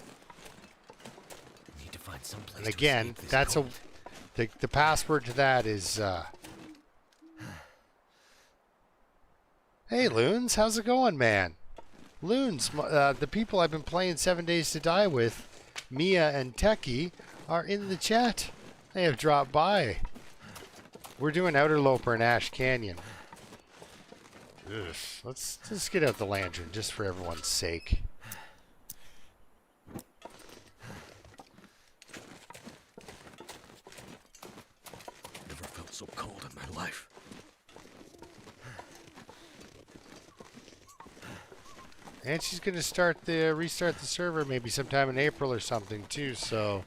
Need to find some place And again, that's the password to that is Hey, Loons, how's it going, man? Loons, the people I've been playing 7 Days to Die with, Mia and Techie, are in the chat. They have dropped by. We're doing Outerloper in Ash Canyon. Ugh, let's get out the lantern, just for everyone's sake. Never felt so cold in my life. And she's gonna restart the server maybe sometime in April or something too. So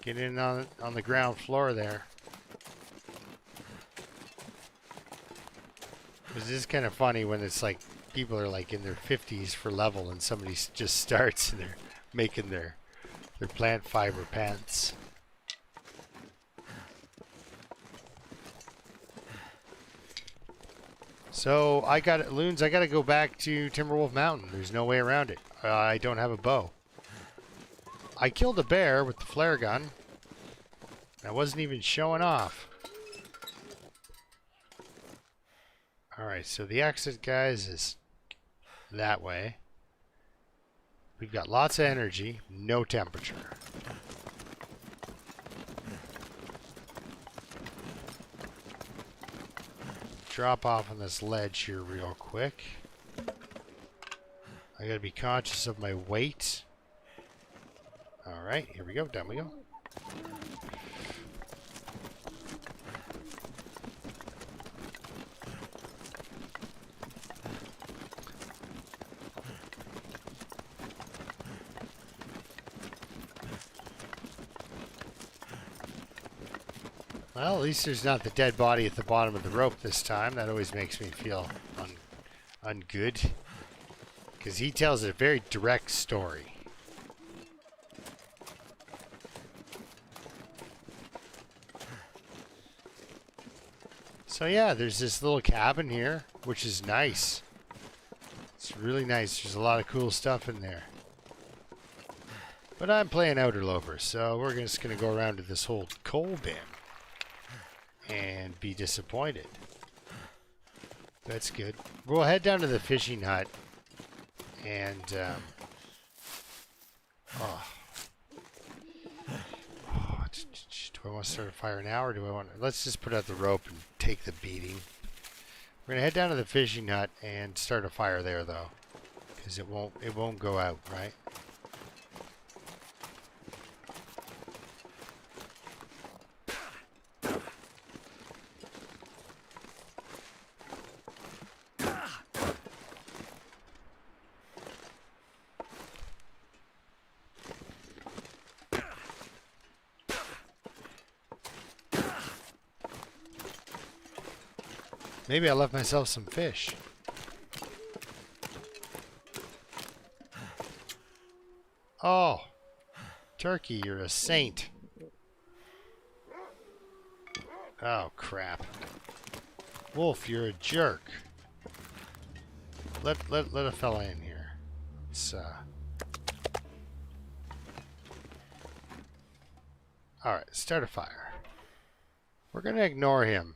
get in on the ground floor there. It is kind of funny when it's like people are like in their 50s for level and somebody just starts and they're making their plant fiber pants. So Loons, I gotta go back to Timberwolf Mountain. There's no way around it. I don't have a bow. I killed a bear with the flare gun. I wasn't even showing off. Alright, so the exit, guys, is that way. We've got lots of energy, no temperature. Drop off on this ledge here real quick. I gotta be conscious of my weight. Alright, here we go, down we go. Well, at least there's not the dead body at the bottom of the rope this time. That always makes me feel ungood. Because he tells a very direct story. So yeah, there's this little cabin here, which is nice. It's really nice. There's a lot of cool stuff in there. But I'm playing Outerloper, so we're just going to go around to this whole coal bin. And be disappointed. That's good. We'll head down to the fishing hut. And, do I want to start a fire now, or do I want to... Let's just put out the rope and take the beating. We're going to head down to the fishing hut and start a fire there, though. Because it won't go out, right? Maybe I left myself some fish. Oh, Turkey, you're a saint. Oh, crap. Wolf, you're a jerk. Let a fella in here. It's, Alright, start a fire. We're gonna ignore him.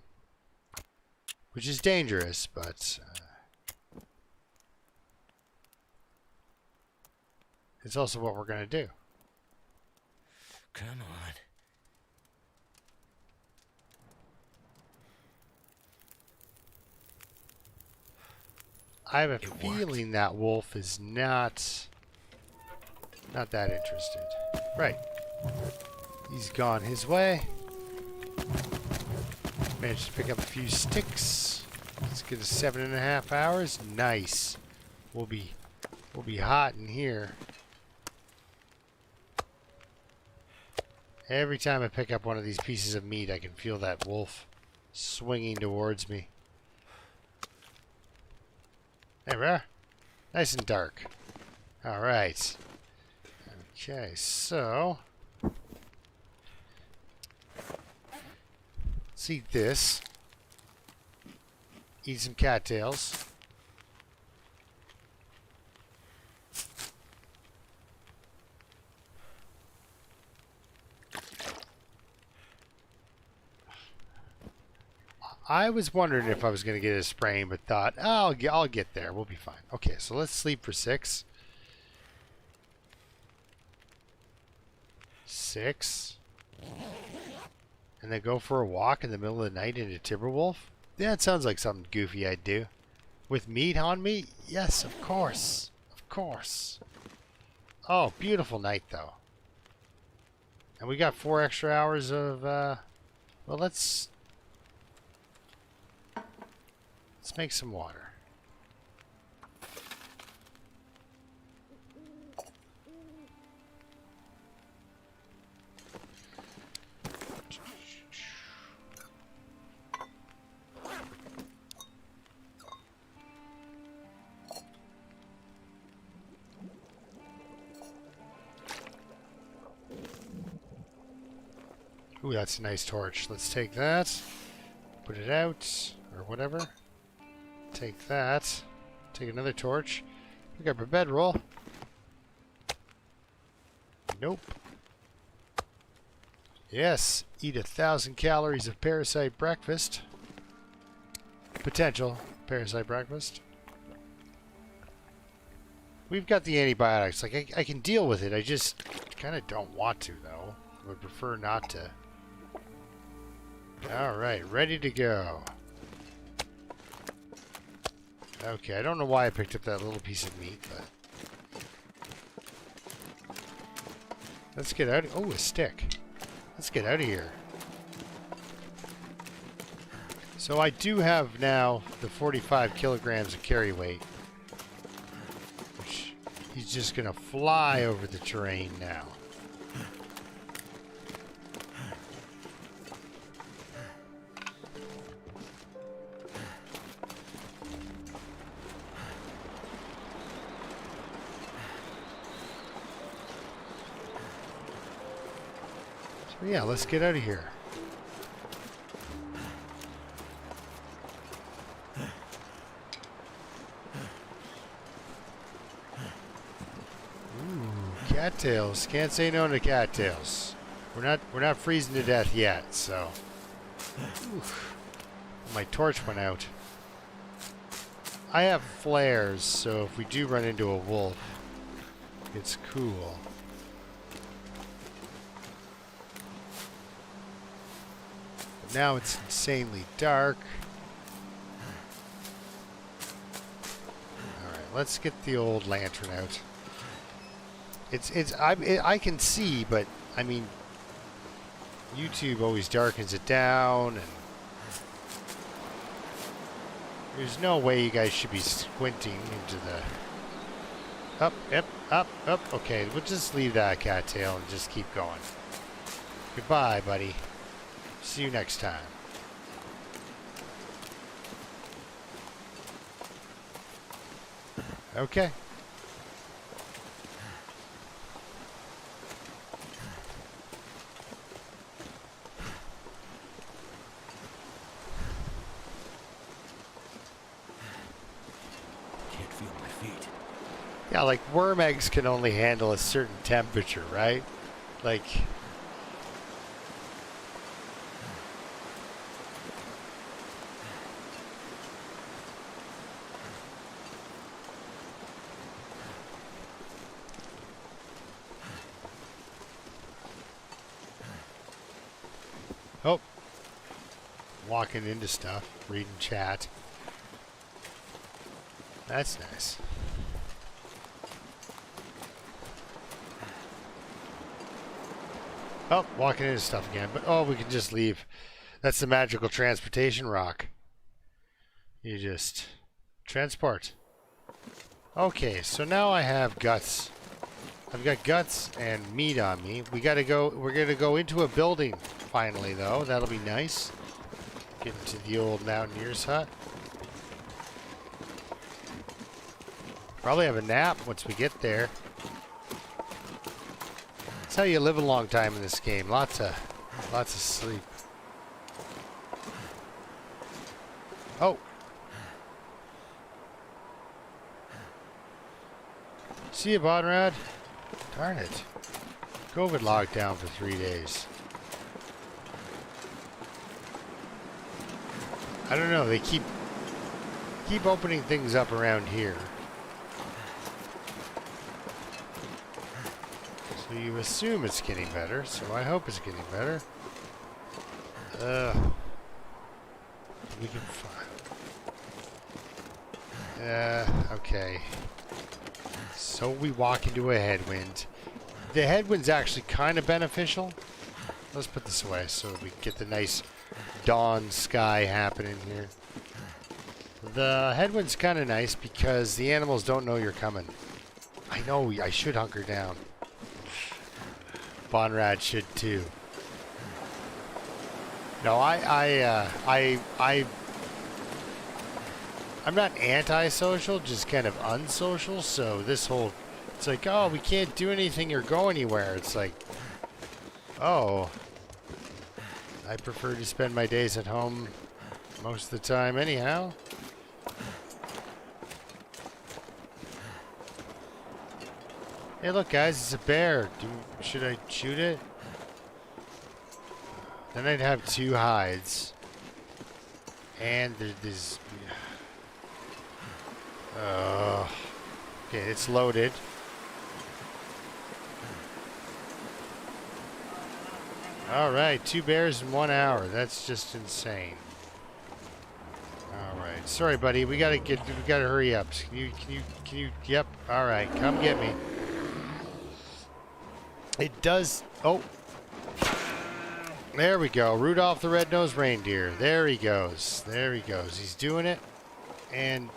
Which is dangerous, but... it's also what we're gonna do. Come on. I have a feeling that wolf is not that interested. Right. He's gone his way. Managed to pick up a few sticks. Let's get a 7.5 hours. Nice. We'll be hot in here. Every time I pick up one of these pieces of meat, I can feel that wolf swinging towards me. There we are. Nice and dark. Alright. Okay, so... let's eat this. Eat some cattails. I was wondering if I was going to get a sprain, but thought, oh, I'll get there. We'll be fine. Okay, so let's sleep for 6. 6. And then go for a walk in the middle of the night into Timberwolf? Yeah, it sounds like something goofy I'd do. With meat on me? Yes, of course. Of course. Oh, beautiful night, though. And we got 4 extra hours of, well, let's make some water. Ooh, that's a nice torch. Let's take that. Put it out, or whatever. Take that. Take another torch. Pick up a bedroll. Nope. Yes, eat 1,000 calories of parasite breakfast. Potential parasite breakfast. We've got the antibiotics. Like, I can deal with it. I just kind of don't want to, though. I would prefer not to. Alright, ready to go. Okay, I don't know why I picked up that little piece of meat, but... let's get out of... oh, a stick. Let's get out of here. So I do have now the 45 kilograms of carry weight. Which he's just going to fly over the terrain now. Yeah, let's get out of here. Ooh, cattails. Can't say no to cattails. We're not freezing to death yet, so. Oof. My torch went out. I have flares, so if we do run into a wolf, it's cool. Now it's insanely dark. All right, let's get the old lantern out. I can see, but I mean, YouTube always darkens it down, and there's no way you guys should be squinting into the up, yep, up, up. Okay, we'll just leave that cattail and just keep going. Goodbye, buddy. See you next time. Okay. feel my feet. Yeah, like worm eggs can only handle a certain temperature, right? Like, oh, walking into stuff, reading chat. That's nice. Oh, walking into stuff again. But, oh, we can just leave. That's the magical transportation rock. You just transport. Okay, so now I have guts. I've got guts and meat on me. We're gonna go into a building finally, though. That'll be nice. Get into the old mountaineer's hut. Probably have a nap once we get there. That's how you live a long time in this game. Lots of sleep. Oh. See you, Bonrad. Darn it. COVID lockdown for 3 days. I don't know. They keep opening things up around here. So you assume it's getting better, so I hope it's getting better. We can find. Okay. So we walk into a headwind. The headwind's actually kind of beneficial. Let's put this away so we get the nice dawn sky happening here. The headwind's kind of nice because the animals don't know you're coming. I know I should hunker down. Bonrad should too. No, I'm not antisocial, just kind of unsocial. So this whole, it's like, oh, we can't do anything or go anywhere. It's like, oh, I prefer to spend my days at home most of the time anyhow. Hey, look, guys, it's a bear. Should I shoot it? Then I'd have 2 hides. And there's... okay, it's loaded. Alright, 2 bears in 1 hour. That's just insane. Alright, sorry, buddy. We gotta hurry up. Can you, yep. Alright, come get me. It does, oh. There we go. Rudolph the Red-Nosed Reindeer. There he goes. There he goes. He's doing it. And,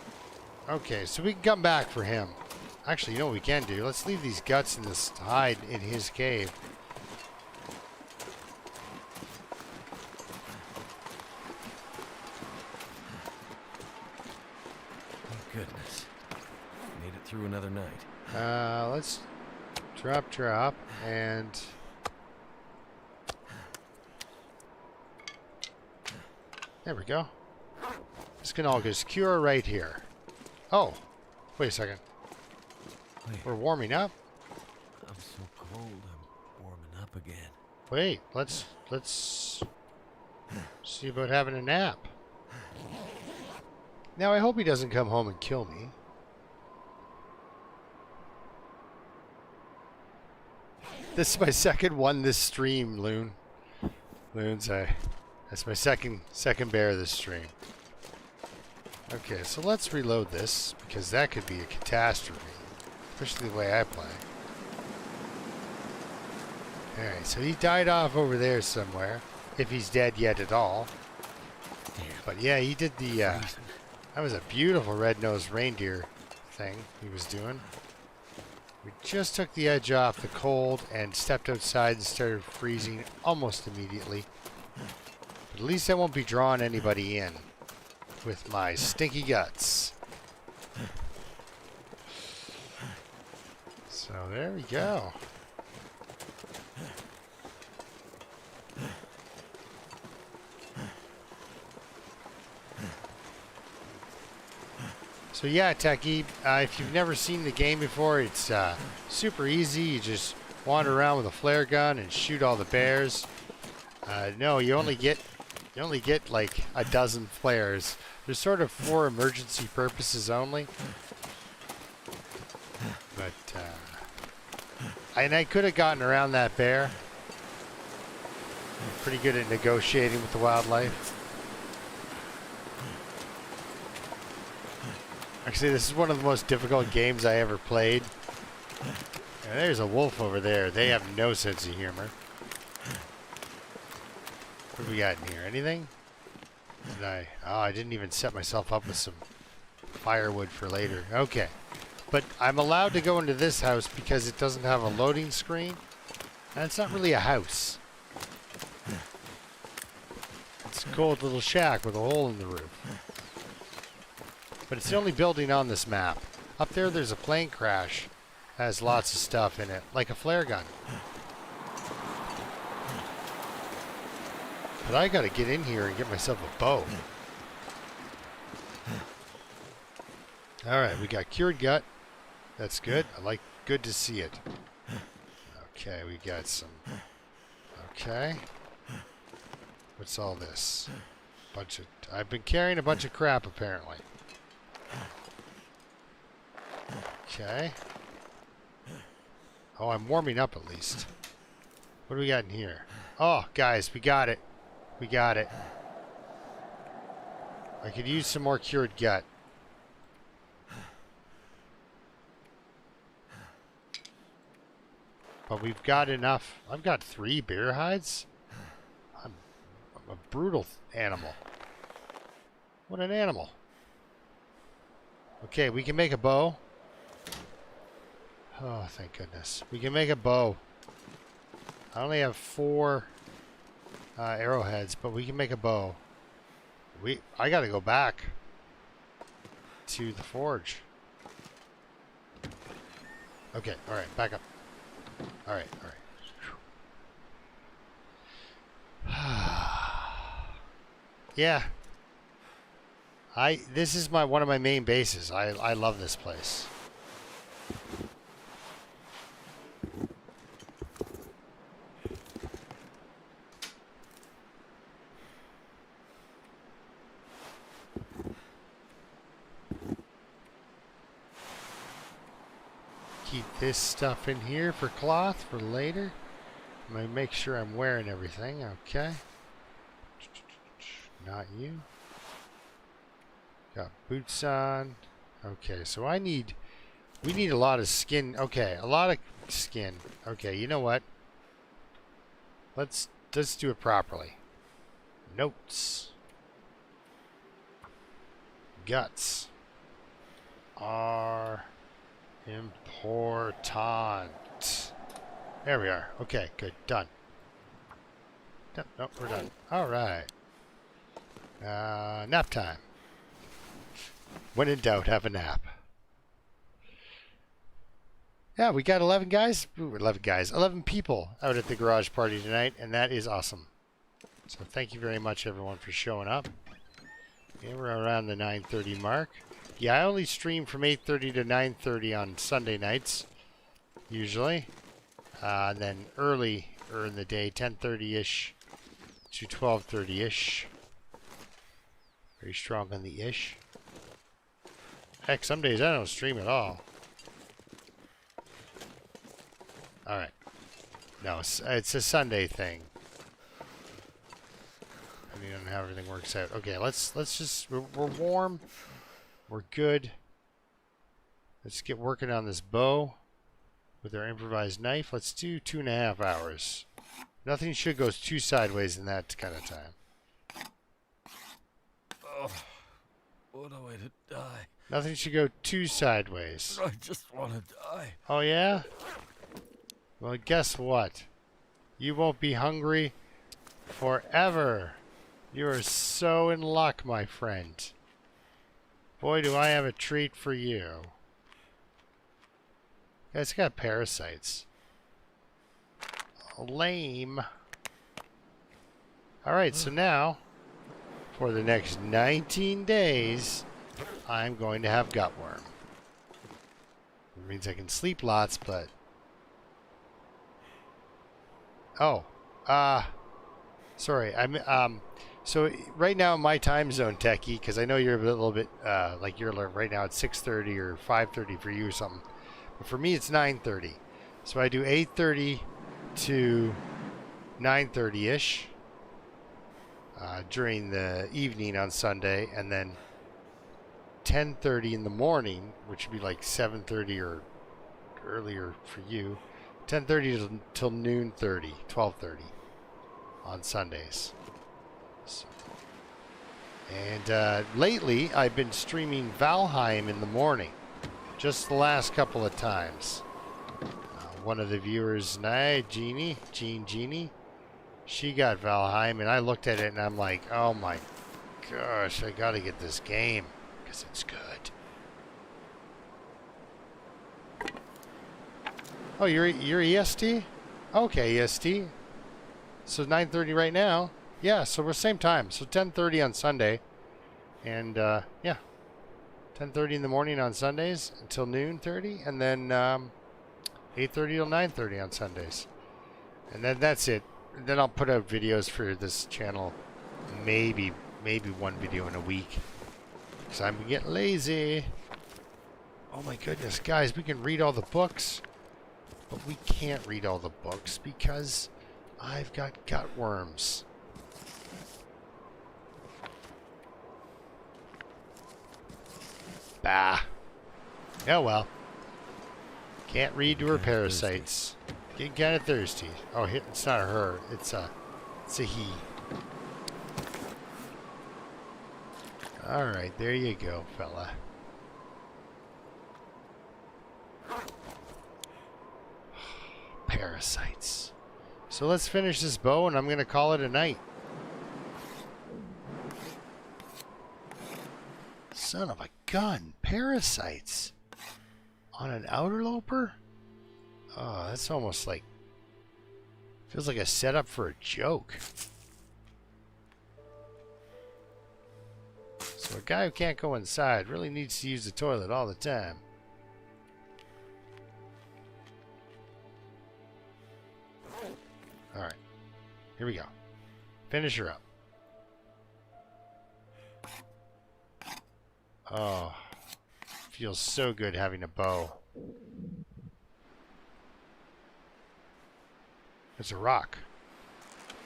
okay, so we can come back for him. Actually, you know what we can do? Let's leave these guts in this hide in his cave. Thank goodness. Made it through another night. Let's drop, and... There we go. This can all get secure right here. Oh, wait a second. Wait. We're warming up. I'm so cold. I'm warming up again. Wait, let's see about having a nap. Now I hope he doesn't come home and kill me. This is my second one this stream, Loon. Loon's that's my second bear this stream. Okay, so let's reload this because that could be a catastrophe, especially the way I play. Alright, so he died off over there somewhere, if he's dead yet at all. But yeah, he did the, that was a beautiful red-nosed reindeer thing he was doing. We just took the edge off the cold and stepped outside and started freezing almost immediately. But at least I won't be drawing anybody in with my stinky guts. So there we go. So yeah, Techie, if you've never seen the game before, it's super easy. You just wander around with a flare gun and shoot all the bears. No, you only get like a dozen flares. There's sort of for emergency purposes only. But I could have gotten around that bear. I'm pretty good at negotiating with the wildlife. Actually, this is one of the most difficult games I ever played. And there's a wolf over there. They have no sense of humor. What do we got in here? Anything? I didn't even set myself up with some firewood for later. Okay. But I'm allowed to go into this house because it doesn't have a loading screen. And it's not really a house. It's a cold little shack with a hole in the roof. But it's the only building on this map. Up there, there's a plane crash. Has lots of stuff in it, like a flare gun. But I gotta get in here and get myself a bow. Alright, we got cured gut. That's good. Good to see it. Okay, we got some. Okay. What's all this? I've been carrying a bunch of crap apparently. Okay. Oh, I'm warming up at least. What do we got in here? Oh, guys, we got it. We got it. I could use some more cured gut. But we've got enough. I've got 3 bear hides. I'm a brutal animal. What an animal. Okay, we can make a bow. Oh, thank goodness. We can make a bow. I only have 4 arrowheads, but we can make a bow. I gotta go back to the forge. Okay, alright, back up. Alright, alright. Yeah. This is one of my main bases. I love this place. Keep this stuff in here for cloth for later. I'm gonna make sure I'm wearing everything. Okay. Not you. Got boots on. Okay, so we need a lot of skin. Okay, a lot of skin. Okay, you know what? Let's do it properly. Notes. Guts are important. There we are. Okay, good. Done. No, we're done. All right. Nap time. When in doubt, have a nap. Yeah, we got 11 guys. Ooh, 11 guys. 11 people out at the garage party tonight, and that is awesome. So thank you very much, everyone, for showing up. Okay, we're around the 9:30 mark. Yeah, I only stream from 8:30 to 9:30 on Sunday nights, usually. And then earlier in the day, 10:30-ish to 12:30-ish. Very strong on the ish. Heck, some days I don't stream at all. Alright. No, it's a Sunday thing. I mean, how everything works out. Okay, let's just... We're warm. We're good. Let's get working on this bow with our improvised knife. Let's do 2.5 hours. Nothing should go too sideways in that kind of time. Oh, what a way to die. Nothing should go too sideways. I just want to die. Oh, yeah? Well, guess what? You won't be hungry forever. You are so in luck, my friend. Boy, do I have a treat for you. Guys, got parasites. Lame. Alright, so now, for the next 19 days, I'm going to have gutworm. It means I can sleep lots, but... Oh. Sorry. So right now in my time zone, Techie, because I know you're a little bit, like you're right now at 6:30 or 5:30 for you or something. But for me, it's 9:30. So I do 8:30 to 9:30-ish during the evening on Sunday, and then 10:30 in the morning, which would be like 7:30 or earlier for you, 10:30 till noon 30, 12:30 on Sundays. So, and lately, I've been streaming Valheim in the morning, just the last couple of times. One of the viewers, Jeannie, she got Valheim, and I looked at it and I'm like, oh my gosh, I gotta get this game because it's good. Oh, you're EST? Okay, EST. So 9:30 right now. Yeah, so we're same time. So 10:30 on Sunday, and yeah, 10:30 in the morning on Sundays until noon 30, and then 8:30 till 9:30 on Sundays, and then that's it. Then I'll put out videos for this channel, maybe one video in a week, because I'm getting lazy. Oh my goodness, guys, we can read all the books, but we can't read all the books because I've got gutworms. Bah. Oh well. Can't read to her parasites. Getting kind of thirsty. Oh, it's not her. It's a he. All right, there you go, fella. Parasites. So let's finish this bow, and I'm going to call it a night. Son of a gun. Parasites. On an Outerloper? Oh, that's almost like... feels like a setup for a joke. So a guy who can't go inside really needs to use the toilet all the time. Alright. Here we go. Finish her up. Oh. Feels so good having a bow. It's a rock.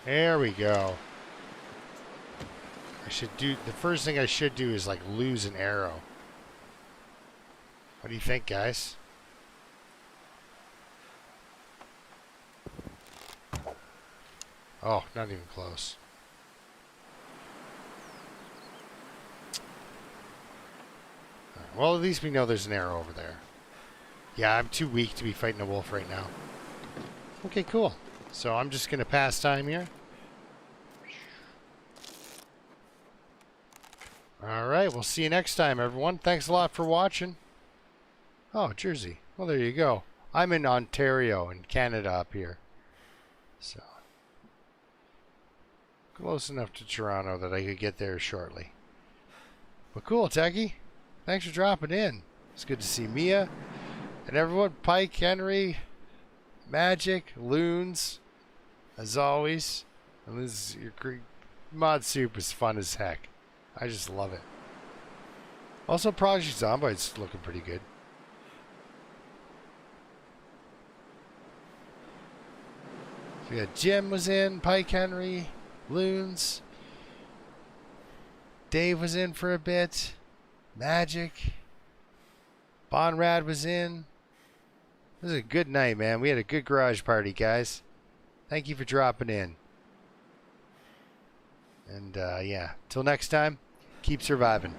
There we go. The first thing I should do is like lose an arrow. What do you think, guys? Oh, not even close. Well, at least we know there's an arrow over there. Yeah, I'm too weak to be fighting a wolf right now. Okay, cool. So I'm just going to pass time here. Alright, we'll see you next time, everyone. Thanks a lot for watching. Oh, Jersey. Well, there you go. I'm in Ontario in Canada up here. So, close enough to Toronto that I could get there shortly. But cool, Techie. Thanks for dropping in. It's good to see Mia and everyone. Pike, Henry, Magic, Loons, as always. And this your mod soup is fun as heck. I just love it. Also, Prodigy Zomboid's looking pretty good. So we got Jim was in, Pike, Henry, Loons. Dave was in for a bit. Magic. Bonrad was in. This was a good night, man. We had a good garage party, guys. Thank you for dropping in. And, yeah. Till next time, keep surviving.